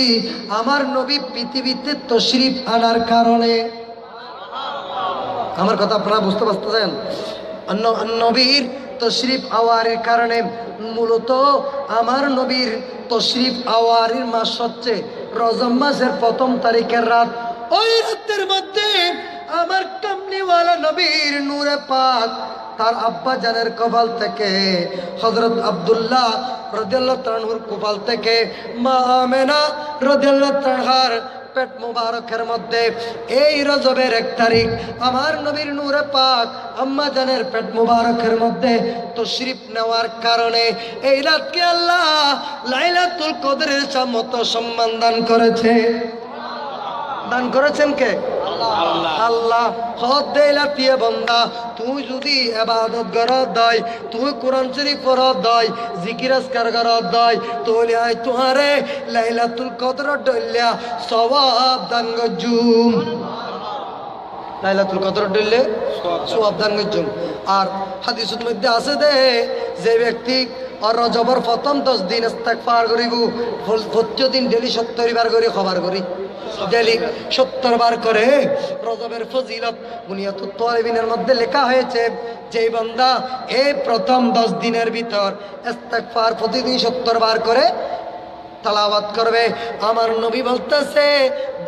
আমার নবী পৃথিবীতে তশরিফ আনার কারণে। আমার কথা আপনারা বুঝতে পারতেছেন? নবীর তশরিফ আওয়ারির কারণে। মূলত আমার নবীর তশরিফ আওয়ারির মাস হচ্ছে রজব মাসের 1 তারিখের রাত। ওই রাতের মধ্যে আমার কামলিওয়ালা নবীর নূরে পাক তার আব্বা জানের কপাল থেকে, হযরত আব্দুল্লাহ রাদিয়াল্লাহু তাআলার কপাল থেকে মা আমেনা রাদিয়াল্লাহু তাআলার পেট মুবারকের মধ্যে এই রজবের 1 তারিখ আমার নবীর নূরে পাক আম্মা জানের পেট মুবারকের মধ্যে তশরিফ নেওয়ার কারণে এই রাতকে আল্লাহ লাইলাতুল কদরের মতো সম্মান দান করেছে। দান করেছেন কে? আল্লাহ। হদ দেলাতিয়ে বন্দা, তুই যদি ইবাদত করত দয়, তুই কোরআন শরীফ পড়ত দয়, জিকির আজকার করত দয়, তোলে আই তুহারে লাইলাতুল কদর ডল্লা সওয়াব দান গজুম। লাইলাতুল কদর ডল্লে সওয়াব দান গজুম। আর হাদিসের মধ্যে আছে যে ব্যক্তি আর রজবের প্রথম 10 দিন ইস্তেগফার করিব, প্রতিদিন ডেলি 70 বার করে খবর করি, ডেলি 70 বার করে। রজবের ফজিলত বুনিয়াতুত তালিবিনের মধ্যে লেখা হয়েছে যে বান্দা এই প্রথম 10 দিনের ভিতর ইস্তেগফার প্রতিদিন 70 বার করে তালাওয়াত করবে, আমার নবী বলতেছে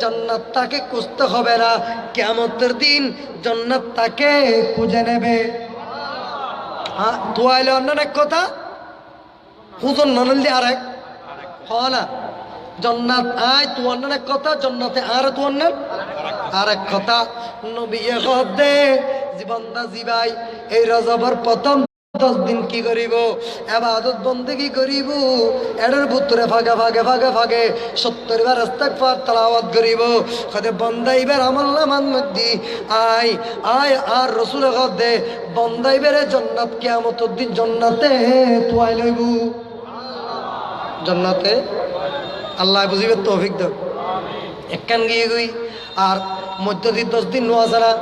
জান্নাত তাকে খুঁজতে হবে না, কিয়ামতের দিন জান্নাত তাকে খুঁজে নেবে। হ্যাঁ, তো আইলে অন্য এক কথা, হুজন ননলি আরেক হয় না। জন্নাত আয় তু অন্য এক কথা, জন্নাতে আর তু অন্য আরেক কথা। নবী দে জীবনদা জিবাই এই রজবের প্রথম 10 দিন কি করিব? ইবাদত বন্দেগি করিব। এটার ভিতরে ভাগে ভাগে ভাগে ভাগে 70 বার ইস্তেগফার তেলাওয়াত করিব। কদে বন্দাইবার আমলনামার মধ্যে আয় আয় আর রাসূল দে বন্দাইবারে জান্নাত কিয়ামতের দিন জান্নাতে তুয়াই লইব। জান্নাতে আল্লাহ বুঝিবে তৌফিক দাও। একখান গিয়ে গই আর মধ্যদিন 10 দিন নোয়াজারা,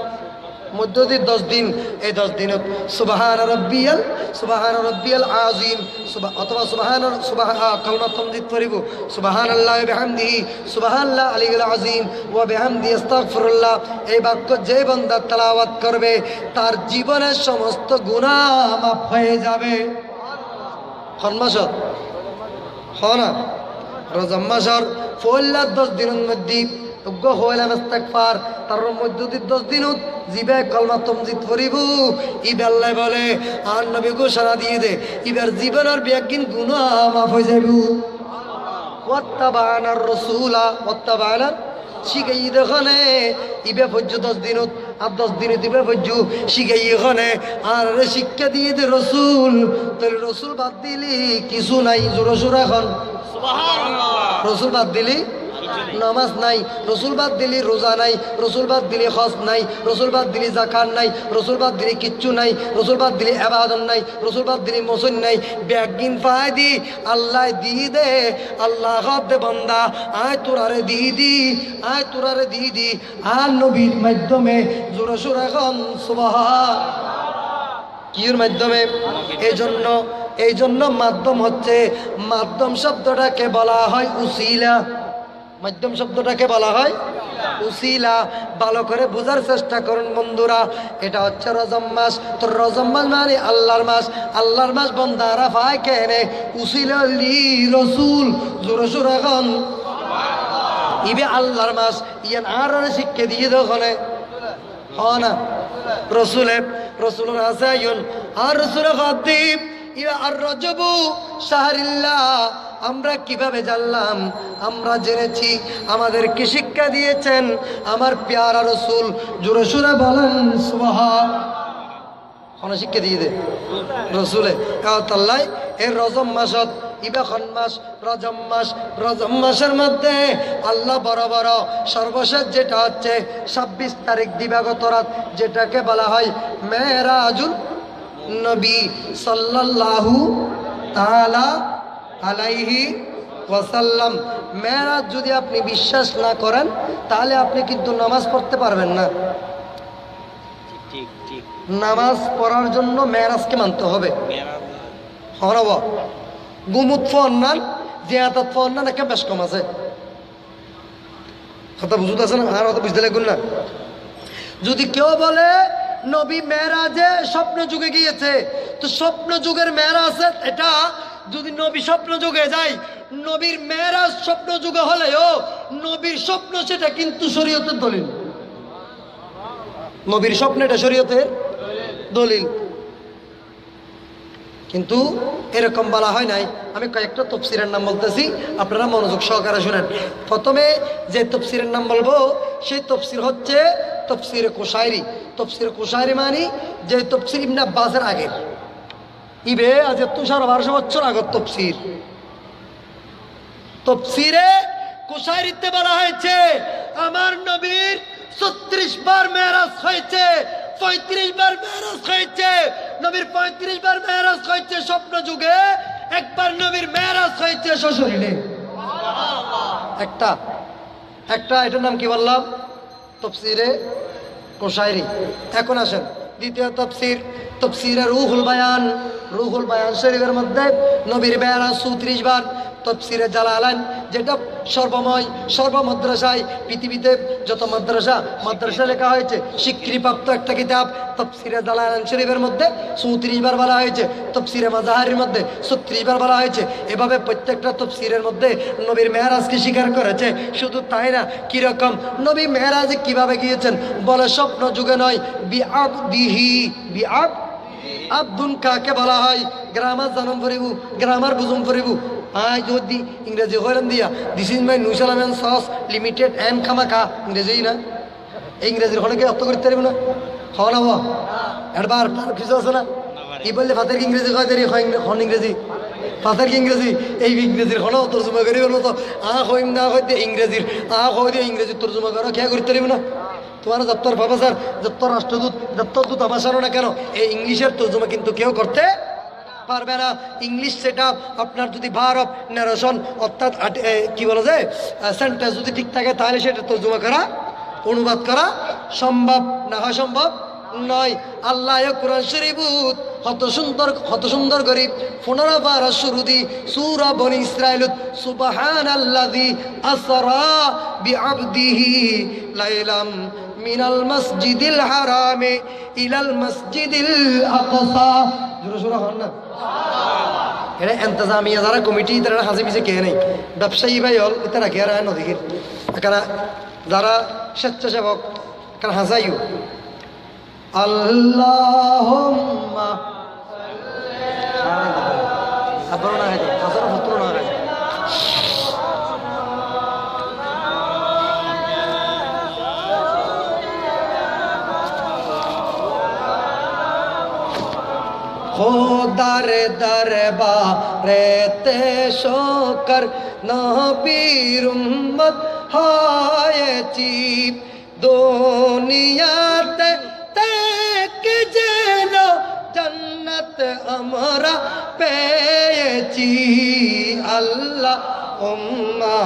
মধ্যদিন 10 দিন, এই 10 দিনত সুবহান রাব্বিয়াল আযীম অথবা কালমা তামজিদ পড়িব, সুবহানাল্লাহি বিহামদিহি সুবহানাল্লাহ আলিয়্যিল আযীম ওয়া বিহামদিহি আস্তাগফিরুল্লাহ। এই বাক্য যে বান্দা তেলাওয়াত করবে তার জীবনের সমস্ত গুনাহ মাফ হয়ে যাবে। খনমাসত হনা রজব মাসের পয়লা 10 দিনের মধ্যে হইলাম ইস্তেগফার, তার মধ্যে 10 দিনত জিবে কলমা তামজিদ পড়িব। ইবাল্লাই বলে আর নবী ঘোষণা দিয়ে দে ইবার জীবনের বেগিন গুনাহ মাফ হয়ে যাবে। ওয়াত্তাবানার রাসূলা ওয়াত্তাবানার শিখাই দেখনে ইবে ভজ্য 10 দিনত আর 10 দিনে দিবে ভজ্য শিখাই এখানে আর শিক্ষা দিয়ে দে রসুল। তাহলে রসুল বাদ দিলি কিছু নাই। জোর সোর এখন রসুল বাদ দিলি নামাজ নাই, রসুল বাদ দিলি রোজা নাই, রসুল বাদ দিলি হজ নাই, রসুল বাদ দিলি যাকাত নাই, রসুল বাদ দিলি কিচ্ছু নাই, রসুল বাদ দিলি ইবাদত নাই, রসুল বাদ দিলি মুসন নাই। বেগিন পায় দি আল্লাহ দি দে, আল্লাহ দে বান্দা আয় তোরারে দি দি, আয় তোরারে দি দি আর নবীর মাধ্যমে জোরে সোরে এখন সুবহান। কির মাধ্যমে? এই জন্য মাধ্যম হচ্ছে, মাধ্যম শব্দটাকে বলা হয় উসিলা। মাধ্যম শব্দটাকে বলা হয় উসিলা। ভালো করে বোঝার চেষ্টা করুন বন্ধুরা। এটা হচ্ছে রজব মাস। তো রজব মাস মানে আল্লাহর মাস। আল্লাহর মাস বন্দারা পায় কেনে? উসিলা লি রসুল। জোরে সোরে এখন ইবে আল্লাহর মাস। ইয়ান আর শিক্ষা দিয়ে দোকানে হয় না রসুলের আসায়ন আর রসুলের খাদ্দিব ইয়া আর রজবু শাহরিল্লাহ আমরা কিভাবে জানলাম? আমরা জেনেছি, আমাদেরকে শিক্ষা দিয়েছেন আমার প্যারা রসুল। জোরে সুরে বলেন সুবহান। কোন শিক্ষা দিয়ে দে রসুলে তাল্লাই এর রজম মাসত ইবাখন মাস রজম মাসের মধ্যে আল্লাহ বড় বড় সর্বশেষ যেটা হচ্ছে 26 তারিখ দিবাগত রাত, যেটাকে বলা হয় মেরাজুল নবী সাল্লাল্লাহু তাআলা আলাইহি ওয়াসাল্লাম। মেরাজ যদি আপনি বিশ্বাস না করেন তাহলে আপনি কিন্তু নামাজ পড়তে পারবেন না। নামাজ পড়ার জন্য মেরাজকে মানতে হবে। হরব গুমুত ফন্নান জিয়াদত ফন্নান একটা বেশ কম আছে, কথা বুঝতে আছে না? আর কথা বুঝতে লাগুন না। যদি কেউ বলে নবী মেরাজে স্বপ্ন যুগে গিয়েছে, তো স্বপ্ন যুগের মেরাজ এটা যদি নবী স্বপ্ন যুগে যায়, নবীর মেরাজ স্বপ্ন যুগে হলেও নবীর স্বপ্ন সেটা কিন্তু শরীয়তের দলিল। নবীর স্বপ্ন এটা শরীয়তের দলিল, কিন্তু এরকম বলা হয় নাই। আমি কয়েকটা তফসিরের নাম বলতেছি, আপনারা মনোযোগ সহকারে শুনেন। প্রথমে যে তফসিরের নাম বলবো সেই তফসির হচ্ছে তফসিরে কুশায়রি। তফসিরে কুশায়রি মানে যে তফসির ইবনে আব্বাসের আগের, ইবে আজ 1200 বছর আগের তফসির। তফসিরে কুশায়রিতে বলা হয়েছে আমার নবীর 36 বার মেরাজ হয়েছে, 35 বার মেরাজ হয়েছে। নবীর 35 বার মেরাজ হয়েছে স্বপ্ন যুগে, একবার নবীর মেরাজ হয়েছে সশরীরে। একটা এটার নাম কি বললাম? তফসিরে কুশায়রি। এখন আসেন দ্বিতীয় তফসির, তফসিরে রুহুল বায়ান। রুহুল বায়ান শরীফের মধ্যে নবীর মেরাজ 34 বার। তফসিরে জালালাইন, যেটা সর্বময় সর্বমাদ্রাসায় পৃথিবীতে যত মাদ্রাসা লেখা হয়েছে স্বীকৃতিপ্রাপ্ত একটা কিতাব। তফসিরে জালালাইন শরীফের মধ্যে 34 বার বলা হয়েছে, তফসিরে মাজাহারির মধ্যে 36 বার বলা হয়েছে। এভাবে প্রত্যেকটা তফসিরের মধ্যে নবীর মেরাজকে স্বীকার করেছে। শুধু তাই না, কিরকম নবী মেরাজে কিভাবে গিয়েছেন বলে স্বপ্ন যুগে নয়, বিআবদিহি। আব্দুন কাকে বলা হয়? গ্রামার জনম করিব, গ্রামার বুঝুম করিব। আই যদি ইংরেজি হইলাম দিয়া দিস ইজ মাই নিউসালামেন সস লিমিটেড অ্যান্ড খামাকা, ইংরেজি না? ইংরেজির হলে কি অর্থ করতে পারবো না? হওয়া না হওয়া একবার কিছু আছে না? ই বললে ফাতের কি ইংরেজি হয় দেরি হন ইংরেজি, ফাতের কি ইংরেজি, এই ইংরেজির হলো তর্জমা করি বলবো তো হইম না হইতে ইংরেজির হই দিয়ে ইংরেজির তর্জমা করো খেয়া করতে পারবো না? তোমার দপ্তর প্রফেসর, দপ্তর রাষ্ট্রদূত, দপ্তর দূত আমার সারো না কেন, এই ইংলিশের তর্জমা কিন্তু কেউ করতে পারবে না। ইংলিশ সেটা আপনার যদি ভার অফ ন্যারেশন অর্থাৎ কি বলা যায় সেন্টেন্স যদি ঠিক থাকে তাহলে সেটা তর্জমা করা, অনুবাদ করা সম্ভব না, হয় সম্ভব নয়। আল্লাহ কোরআন শরীফুত কত সুন্দর করে 15 বার শুরু দি সূরা বনি ইসরাইল, সুবহানাল্লাযী আসরা বিআবদিহি লাইলাম মিনাল মসজিদিল হারামে ইলাল মসজিদিল আকসা। জোরে জোরে হন না। এটা এন্তজামিয়া যারা কমিটি তারা হাজি পিছে কে নেই, ব্যবসায়ী ভাই হল তারা কে রায় নদীর এখানে যারা স্বেচ্ছাসেবক কারণ হাসাইও আল্লাহুম্মা আবার না হয় হাজার ভত্র না হয়। খোদার দরবারেতে শোকর নবীর উম্মত হয়েছি, দুনিয়াতে থেকে যেন জান্নাত আমরা পেয়েছি। আল্লাহ উম্মা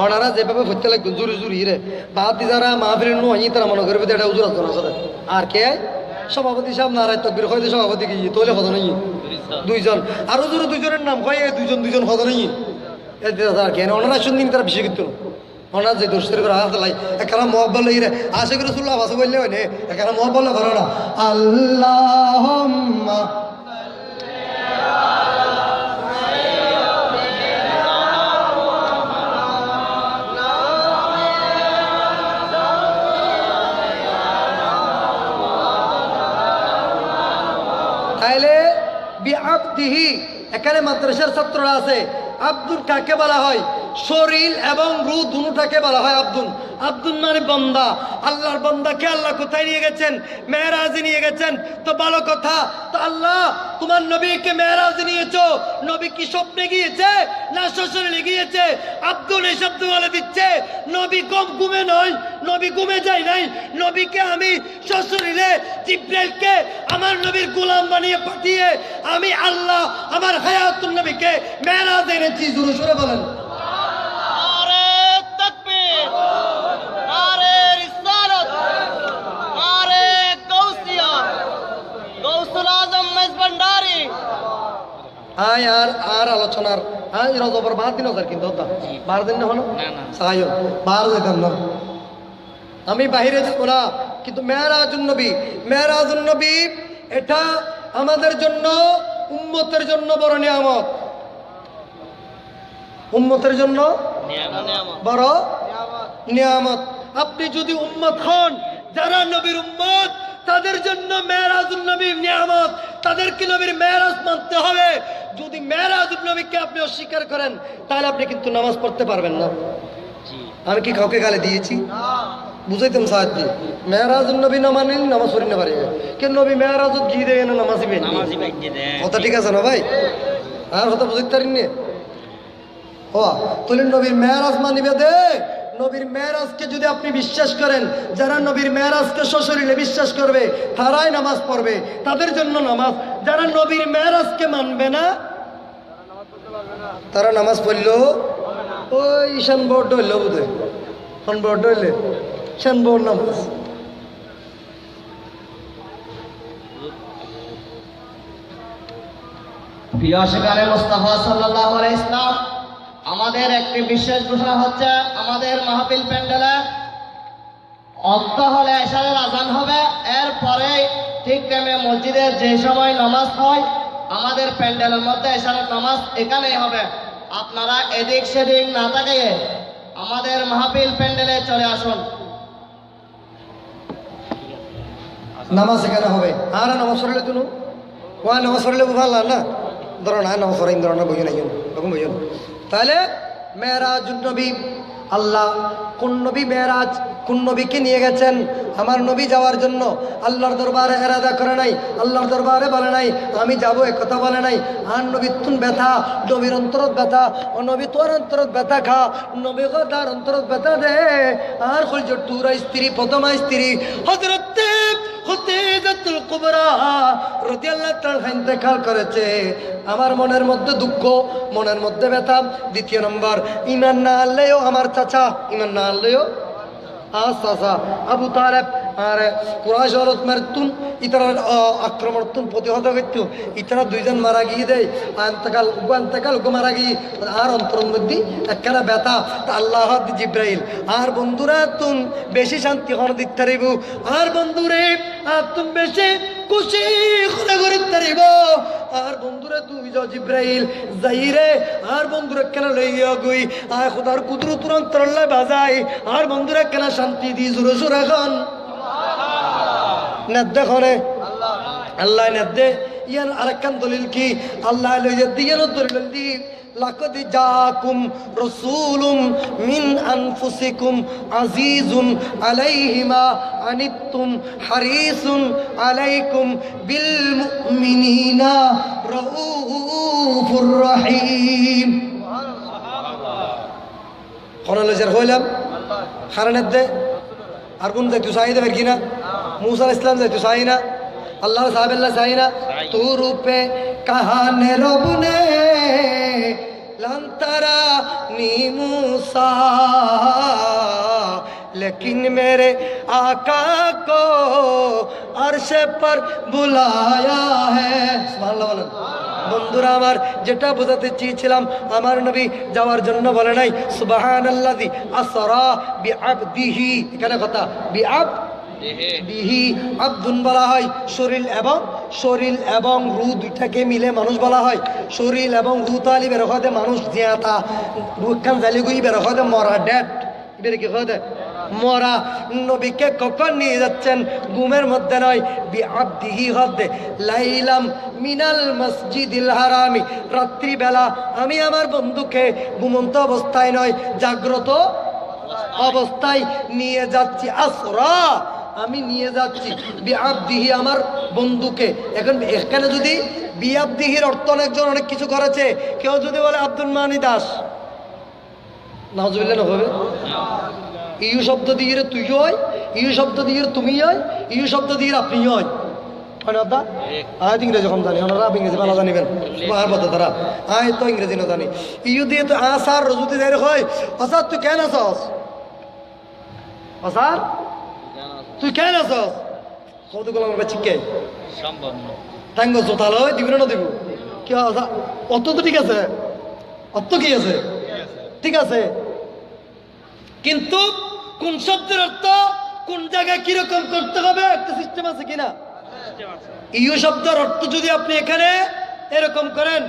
ওনারা যেভাবে ভরতে লাগবেন জুরি জুরি রে বাদ দি যারা মাহফিল নয় তারা মনে করবে এটা উজুর আসতো না সাথে। আর কে সভাপতি সাহেব নারায় তকবির হয়তো সভাপতি কি তোলে হতো নাই দুইজন, আরো জোরে দুইজনের নাম হয় দুইজন হতো নাই। আর কে ওনারা শুনদিন তারা বেশি কিন্তু ওনারা যে দোষের করে হাত লাই এখানে মহব্বল রে আশা করে সুল্লাহ ভাষা বললে হয় না, এখানে মহব্বল করো না। আল্লাহুম্মা তাইলে বিআবদিহি, এখানে মাদ্রাসার ছাত্ররা আছে, আব্দুল কাকে বলা হয়? শরীর এবং রূহ দুটাকে বলা হয় আব্দুল। আব্দুল মানে বান্দা, আল্লাহর বান্দাকে আল্লাহ কোথায় নিয়ে গেছেন? মেরাজে নিয়ে গেছেন। তো ভালো কথা, তো আল্লাহ তোমার নবীকে মেরাজে নিয়েছো, নবী কি স্বপ্নে গিয়েছে না শ্বশুরে গিয়েছে? আব্দুল এই শব্দ বলে দিচ্ছে নবী কম ঘুমে নয়, নবী ঘুমে যায় নাই, নবীকে আমি শ্বশুরে জিব্রাইলকে আমার নবীর গোলাম বানিয়ে পাঠিয়ে আমি আল্লাহ আমার হায়াতুন নবীকে মেরাজে এনেছি। জোরে সোরে বলেন। নারে তাকবীর, নারে রিসালাত, নারে গাউসিয়া, গাউসুল আজম মেজবান্ডারি। আর আলোচনার রজবর 12 দিন হাজার, কিন্তু 12 দিন না হলো সাহায্য 12 দিন না, আমি বাহিরে যাব না। কিন্তু মেরাজুন নবী এটা আমাদের জন্য, উম্মতের জন্য বড় নিয়ামত, উম্মতের জন্য বড় নিয়ামত। আপনি যদি উম্মত হন, যারা নবীর উম্মত, তাদের জন্য মেরাজুন নবী নিয়ামত, তাদেরকে নবীর মেরাজ মানতে হবে। যদি মেরাজুন নবীকে আপনি অস্বীকার করেন, তাহলে আপনি কিন্তু নামাজ পড়তে পারবেন না। আমি কি কাউকে গালি দিয়েছি? বুঝাইতাম সাহায্য। মেরাজুন নবী না মানেন নামাজ পড়ি না পারি, কেন নবী মেরাজত গিয়ে দেয় না নামাজি কথা, ঠিক আছে না ভাই? আর কথা বুঝতে পারিনি। ও তুই নবীর মেরাজ মানিবে দে। নবীর মেরাজকে যদি আপনি বিশ্বাস করেন, যারা নবীর মেরাজকে সশরীরে বিশ্বাস করবে তারাই নামাজ পড়বে, তাদের জন্য নামাজ। যারা নবীর মেরাজকে মানবে না, তারা নামাজ পড়লো ওই ঈশান বোর্ড হইল, বুঝে বোর্ড হইলে ঈশান বোর্ড নামাজ। প্রিয় শিকারে মুস্তাফা সাল্লাল্লাহু আলাইহি ইসলাম, আমাদের একটি বিশেষ ঘোষণা হচ্ছে, আমাদের মাহফিল প্যান্ডেলে অক্ত হলে এশারের আজান হবে, এরপরে ঠিক টাইমে মসজিদের যে সময় নামাজ হয়, আমাদের প্যান্ডেলের মধ্যে এশারের নামাজ এখানেই হবে। আপনারা এদিক সেদিক না তাকিয়ে আমাদের মাহফিল প্যান্ডেলে চলে আসুন। নামাজ এখানে হবে। আর নামাজ পড়লে তুমি নামাজ পড়লে ভালো না, ধরো না নামাজ পড়েন, ধরো না বইও না, তখন বইও। তাহলে মেরাজুন নবী, আল্লাহ কোন নবী মেরাজ, কোন নবীকে নিয়ে গেছেন? আমার নবী যাওয়ার জন্য আল্লাহর দরবারে এরাদা করে নাই, আল্লাহর দরবারে বলে নাই আমি যাবো, একথা বলে নাই। আর নবী তুন ব্যথা, নবীর অন্তরত ব্যথা, ও নবী তোর অন্তরত ব্যথা খা, নবী তার অন্তরত ব্যথা দে। আর কইল তুরা স্ত্রী, প্রথমা স্ত্রী হযরত খদিজাতুল কুবরা রাদিয়াল্লাহু তাআলা ইন্তেকাল করেছে। আমার মনের মধ্যে দুঃখ, মনের মধ্যে ব্যথা। দ্বিতীয় নম্বর, ইমান না আনলেও আমার চাচা, ইমান না আনলেও চাচা আবু তালেব আর কুরাইশ অরত মারতুন, ইতারা আক্রমণ প্রতিহত করত, ইতারা দুইজন মারা গিয়ে দেয়, আন্তকাল মারা গিয়ে আর অন্তর মধ্যে একখানা ব্যথা। আল্লাহ জিব্রাইল আর বন্ধুরা তুন বেশি শান্তি হন দিতে পারিব, আর বন্ধুরে আর তুমি বেশি খুশি করে করিতে পারিব। আর বন্ধুরা তুমি যাও জিব্রাইল যাইরে, আর বন্ধুরা কেন লইয়া গই, আর খোদার কুদরত অন্তরাল্লাহ বাজাই, আর বন্ধুরা কেন শান্তি দি জোরে জোরে এখন নেদ্দে করে আল্লাহ নেদ্দে। ইয়ান আরেকখান দলিল কি? আল্লাহ লইয়া দিয়ানো দলিল দি লাকাদ জাকুম রাসূলুম মিন আনফুসিকুম আজিজুন আলাইহি মা আনিতুম হারিসুন আলাইকুম বিল মুমিনিনা রাউফুর রহিম। কোন লজার হইলাম খারানের দে আর কোন যাইতো চাহিদা বের কিনা? মুসা আলাইহিস সালাম যাইতো চাই না, আল্লাহ সাহাবাল্লাহ চাই না। তু রূপে কাহানে রবনে लंतरा नी मूसा, लेकिन मेरे आका को अर्श पर बुलाया है। सुबहानाल्लाह বলেন। বন্ধুরা আমার, যেটা বোঝাতে চেয়েছিলাম, আমার নবী যাওয়ার জন্য বলে নাই সুবহানাল্লাযী আসরা বিআবদিহি, এখানে কথা বিহি আব্দুন বলা হয়। শরীর এবং রু দুইটাকে মিলে মানুষ বলা হয়। শরীর এবং রু তালি বের হয় মানুষ জিয়াতা, রুখান জালি গুই বের হয় মরা ডেট, বের কি হয় মরা নবীকে কখন নিয়ে যাচ্ছেন? ঘুমের মধ্যে নয়, বিআবদিহি হদ্দে লাইলাম মিনাল মসজিদিল হারামি, রাত্রিবেলা আমি আমার বন্ধুকে ঘুমন্ত অবস্থায় নয়, জাগ্রত অবস্থায় নিয়ে যাচ্ছি। আসরা, আমি নিয়ে যাচ্ছি বিআবদিহি, আমার বন্ধুকে। এখন এখানে যদি বিআবদিহির অর্থ অনেকজন অনেক কিছু করেছে, কেউ যদি বলে আব্দুল মানি দাস, নাউজুবিল্লাহ হবে। ইউ শব্দ দিয়ে তুই হয়, ইউ শব্দ দিয়ে তুমি হয়, ইউ শব্দ দিয়ে আপনি হয়। ইংরেজি কম জানি, ওনারা ইংরেজি ভালো জানিবেন তারা। আয় তো ইংরেজি না জানি। ইউ দিয়ে তো আসার রজুতি যাই হয়, অসার তুই কেন আছস, অসার তুই কেন আছস, কতগুলো আমার বাচ্চিকে তাঙ্গ জোতালো দিব না দিব কি অত তো ঠিক আছে, অত কি আছে ঠিক আছে, কিন্তু কোন শব্দের অর্থ কোন জায়গায় কিরকম করতে হবে একটা সিস্টেম আছে কিনা। ইউ শব্দের অর্থ যদি আপনি এখানে এরকম করেন,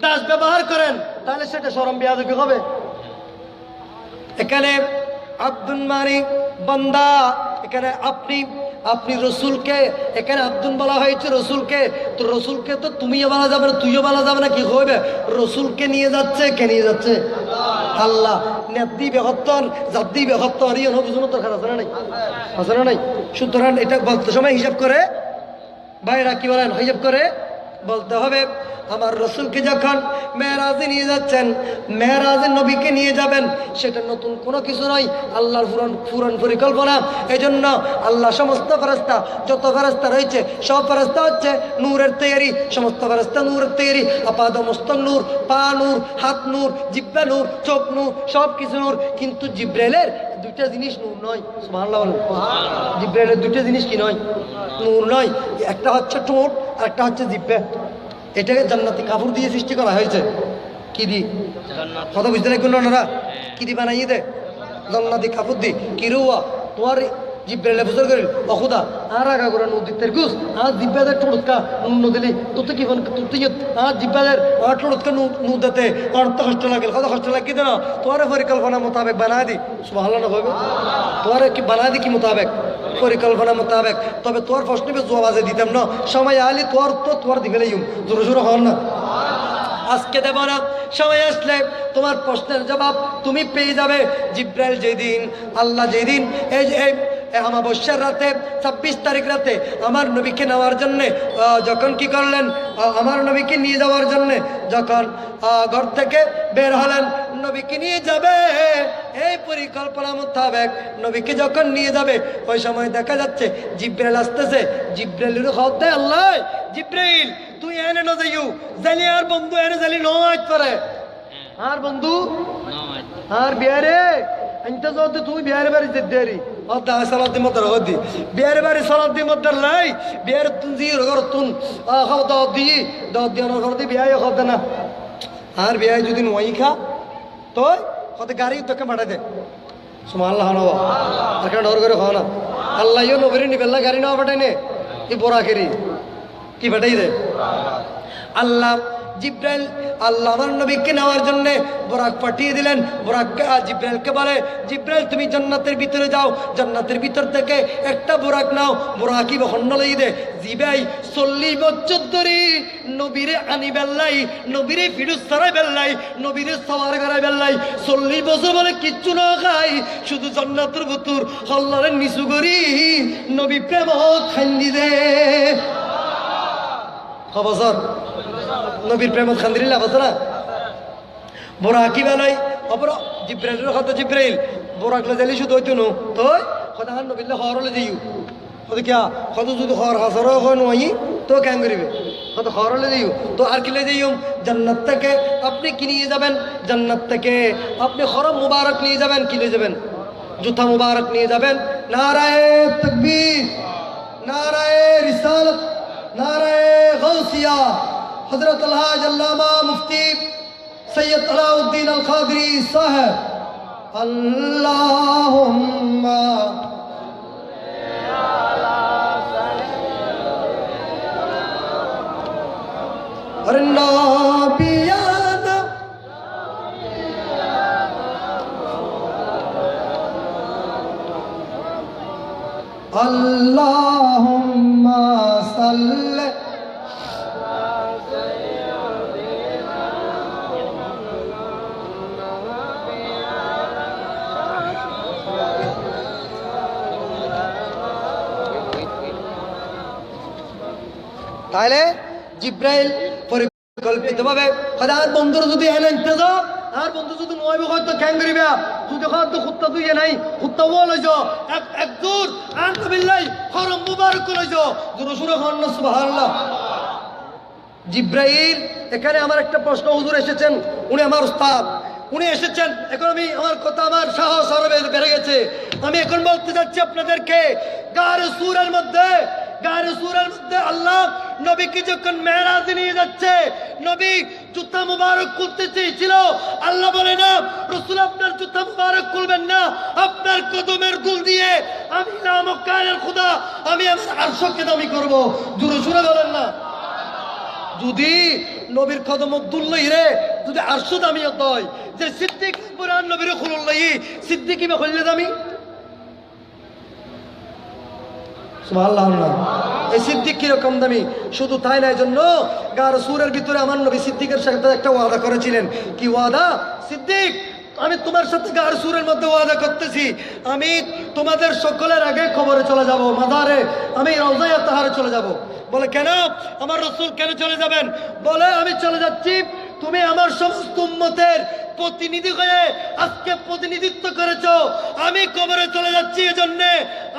দাস ব্যবহার করেন, তাহলে সেটা শরম বেয়াদবি হবে। এখানে আব্দুল মানি বান্দা, এখানে আপনি রসুলকে, এখানে আব্দুল বলা হয়েছে রসুলকে, তো রসুলকে তো তুমিও বলা যাবে না, তুইও বলা যাবে না, কি হবে? রসুলকে নিয়ে যাচ্ছে, কে নিয়ে যাচ্ছে? আল্লাহ। নেত্রী বেহত্তর, জাতি বেহত্তর, ইয়ে বুঝুন দরকার আছে না নাই? আছে না নাই? সুতরাং এটা বলতে সময় হিসাব করে, ভাইরা কি বলেন, হিসাব করে বলতে হবে। আমার রসুলকে যখন মেরাজে নিয়ে যাচ্ছেন, মেরাজে নবীকে নিয়ে যাবেন, সেটা নতুন কোনো কিছু নয়, আল্লাহর পুরান পরিকল্পনা। এই জন্য আল্লাহ সমস্ত ফেরেশতা, যত ফেরেশতা রয়েছে সব ফেরেশতা হচ্ছে নূরের তৈরি, সমস্ত ফেরেশতা নূরের তৈরি। আপাদ মস্তক নূর, পা নূর, হাত নূর, জিহ্বা নূর, চোখ নূর, সব কিছু নূর। কিন্তু জিব্রাইলের দুইটা জিনিস নূর নয়। সুবহানাল্লাহ বলুন। জিব্রাইলের দুইটা জিনিস কি নয়? নূর নয়। একটা হচ্ছে ঠোঁট আর একটা হচ্ছে জিহ্বা। এটাকে জান্নাতি কাপড় দিয়ে সৃষ্টি করা হয়েছে। কি দি কথা বুঝতে রাখুন ওনারা, কি দি বানাইয়ে দে জান্নাতি কাপড় দি। কি রুয়া তোমার জিব্রাইলে বুঝর করিল অখুদা আর আগা করে নদীর গুস আর জিব্বাদের ঠোঁটকা নু দিলি তোতে কি তুই আর জিব্বাদের আর ঠোঁটকা নু দিতে আর তো কষ্ট লাগে, কত কষ্ট লাগে দেন। তোমার পরিকল্পনা মোতাবেক বানা দি, সুবহানাল্লাহ হবে। তোমার কি বানা দি কি মোতাবেক? পরিকল্পনা মোতাবেক। তবে তোর প্রশ্ন জবাব আজে দিতাম না, সময় আলি তোর তো তোর দিবে জোরে জোরে হন না, আজকে দেব না, সময় আসলে তোমার প্রশ্নের জবাব তুমি পেয়ে যাবে। জিব্রাইল যেদিন, আল্লাহ যেদিন এই অমাবস্যার রাতে 26 তারিখ রাতে আমার নবীকে নেওয়ার জন্যে যখন কি করলেন, আমার নবীকে নিয়ে যাওয়ার জন্যে যখন ঘর থেকে বের হলেন, নবীকে নিয়ে যাবে এই পরিকল্পনা মোতাবেক নবীকে যখন নিয়ে যাবে, ওই সময় দেখা যাচ্ছে জিব্রাইল আসতেছে। জিব্রাইলের হতে আল্লাহ, জিব্রাইল তুই এনে ন যাইও জানি আর বন্ধু এনে জানি নয় পারে আর বন্ধু আর বিয়ারে আনতে যদি তুই বিয়ারে বাড়ি দেরি অদা সালাত দি মত রদি বিয়ারে বাড়ি সালাত দি মত লাই বিয়ারে তুই জি রগর তুন খাও দাও দি না করতে বিয়ায় খাও না। আর বিয়ায় যদি নয় খা তো কত গাড়ি তোকে মারা দে, সুবহানাল্লাহ নওয়া আর কেন ডর করে খাও না। আল্লাহ ইও নবীরে নিবেল্লা গাড়ি নেওয়া পাঠাই নে, এই বড়া খেরি কি পাঠাই দে আল্লাহ। জিব্রাইল আল্লাহ আমার নবীকে নেওয়ার জন্য বোরাক পাঠিয়ে দিলেন। বোরাককে জিব্রাইলকে বলে, জিব্রাইল তুমি জান্নাতের ভিতরে যাও, জান্নাতের ভিতর থেকে একটা বোরাক নাও। বোরাকি বহন্ন লই দে জিবাই 40 বছর ধরে নবীরে আনি বেল্লাই, নবীরে ফিরুজ সারাই বেল্লাই, নবীরে সওয়ার করাই বেল্লাই, 40 বছর বলে কিচ্ছু না খাই, শুধু জান্নাতের ভিতর আল্লাহর নিচু করি নবী প্রেম খান্দি দে খবর নবীর প্রেমত খান্দির লাভ আছে না। বোরাকি বেলাই অপর জিব্রাইলের কথা জিব্রাইল বোরাকলে যাইলে শুধু হইতো নো তো কথা নবীলে হরলে যাইও কত কিয়া কত যদি হর হাসর হয় নই তো কেন করিবে কত হরলে যাইও তো আর কিলে যাইও জান্নাত থেকে আপনি কি নিয়ে যাবেন, জান্নাত থেকে আপনি হরম মুবারক নিয়ে যাবেন, কি নিয়ে যাবেন? জুতা মুবারক নিয়ে যাবেন। নারায়ে তাকবীর, নারায়ে রিসালাত, নারায়ে গাউসিয়া। हजरत अलहाज अल्लामा मुफ्ती सैयद अलाउद्दीन अल कादरी साहब अल्लाहुम्मा अरे नाबियाना সাল্লি তাহলে জিব্রাইল পরিকল্পিতভাবে আর বন্ধুর যদি এনে নিতে যাও আর বন্ধু যদি নয় হয়তো ক্যাং করিবা যদি হয়তো কুত্তা তুই নাই কুত্তা বল হইছ এক দূর আনবিল্লাই হরম মুবারক লইছ দূর সুরে হন সুবহানাল্লাহ। জিব্রাইল এখানে আমার একটা প্রশ্ন, হুজুর এসেছেন, উনি আমার উস্তাদ, উনি এসেছেন, এখন আমি আমার কথা আমার সাহস আরো বেড়ে গেছে। আমি এখন বলতে যাচ্ছি আপনাদেরকে, গারে সূরার মধ্যে আল্লাহ নবীকে যখন মেরাজে নিয়ে যাচ্ছে, নবী জুতা মুবারক খুলতে চেয়েছিল, আল্লাহ বলে না রাসূল আপনার জুতা মুবারক খুলবেন না, আপনার কদমের দুল দিয়ে আমি নামক কায়ের খোদা আমি আমার আরশকে দামি করব। জোরে জোরে বলেন না। যদি নবীর কদম দুল্লাই রে যদি আরশ দামি হয়, যে সিদ্দিক পুরান নবীর খুলুল্লাই সিদ্দিক কি হইলে দামি সুবহানাল্লাহ না। এই সিদ্দিক কিরকম দামি? শুধু তাই না, এই জন্য গার সুরের ভিতরে আমার নবী সিদ্দিকের সাথে একটা ওয়াদা করেছিলেন। কি ওয়াদা? সিদ্দিক আমি তোমার সাথে গার সুরের মধ্যে ওয়াদা করতেছি, আমি তোমাদের সকলের আগে খবরে চলে যাব, মাদারে আমি রওজায়ে তাহারে চলে যাব। বলে কেন আমার রাসূল কেন চলে যাবেন? বলে আমি চলে যাচ্ছি, তুমি আমার সমস্ত উম্মতের প্রতিনিধি হয়ে আজকে প্রতিনিধিত্ব করেছো, আমি কবরে চলে যাচ্ছি। এজন্য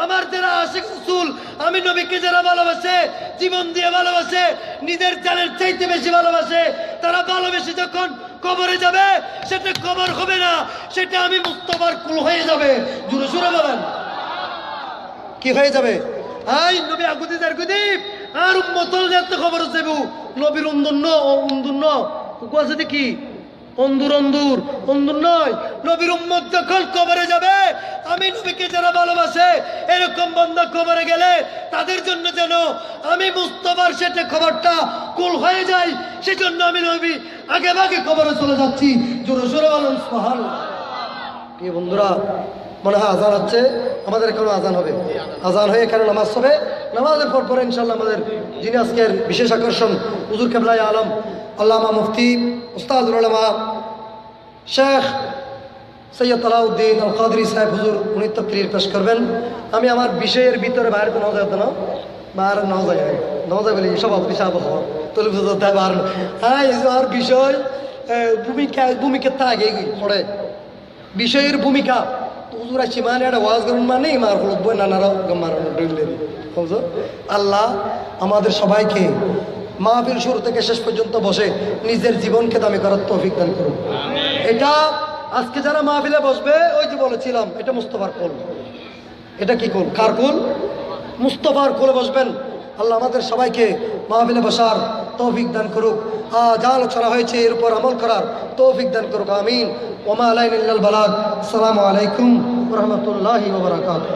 আমার যারা আশিক রাসূল, আমি নবীকে যারা ভালোবাসে, জীবন দিয়ে ভালোবাসে, নিজের জানের চাইতে বেশি ভালোবাসে, তারা ভালোবেসে যখন কবরে যাবে, সেটা কবর হবে না, সেটা আমি মুস্তাফার কুল হয়ে যাবে। জোরে জোরে বলেন কি হয়ে যাবে? আই নবী আগুদি জারগুদি আর উম্মতল যাতে খবর যাবো, নবীর অন্দুন্ন কুয়াছে দেখি অন্দুর নয়, নবীর উম্মত যখন কবরে যাবে, আমি নবীকে যারা ভালোবাসে এরকম বান্দা কবরে গেলে তাদের জন্য যেন আমি মুস্তাফার সেটা খবরটা কুল হয়ে যায়, সেজন্য আমি নবী আগে ভাগে কবরে চলে যাচ্ছি। জোরে জোরে বলেন সুবহানাল্লাহ। কি বন্ধুরা, মনে হয় আজান হচ্ছে, আমাদের এখনো আজান হবে, আজান হয়ে এখানে নামাজ হবে, নামাজের পরে ইনশাল্লাহ আমাদের যিনি আজকের বিশেষ আকর্ষণ হুজুর কেবলাই আলম আল্লামা মুফতি উস্তাদুল উলামা শেখ সৈয়দ আলাউদ্দিন আল কাদরি সাহেব হুজুর উনি তাকরীর পেশ করবেন। আমি আমার বিষয়ের ভিতরে বাইরে তো নজর না বাইরে নজর বলি সভাপতি সাহেব তলে বার হ্যাঁ আর বিষয় ভূমিকা তা আগে পড়ে বিষয়ের ভূমিকা হুজুর আসছি মানে একটা ওয়াজ করুন মানে মার হলুদ বই নানারাও আল্লাহ আমাদের সবাইকে মাহফিল শুরু থেকে শেষ পর্যন্ত বসে নিজের জীবনকে দামি করার তৌফিক দান করুন। এটা আজকে যারা মাহফিলে বসবে, ওই যে বলেছিলাম এটা মুস্তাফার কোল। এটা কি কোল? কার কোল? মুস্তাফার কোলে বসবেন। আল্লাহ আমাদের সবাইকে মাহফিলে বসার তৌফিক দান করুক, যা আলোচনা হয়েছে এর উপর আমল করার তৌফিক দান করুক। আমিন। ওমা আলাইনা ইল্লাল বালাগ। আসসালামু আলাইকুম ওয়া রাহমাতুল্লাহি ওয়া বারাকাতুহু।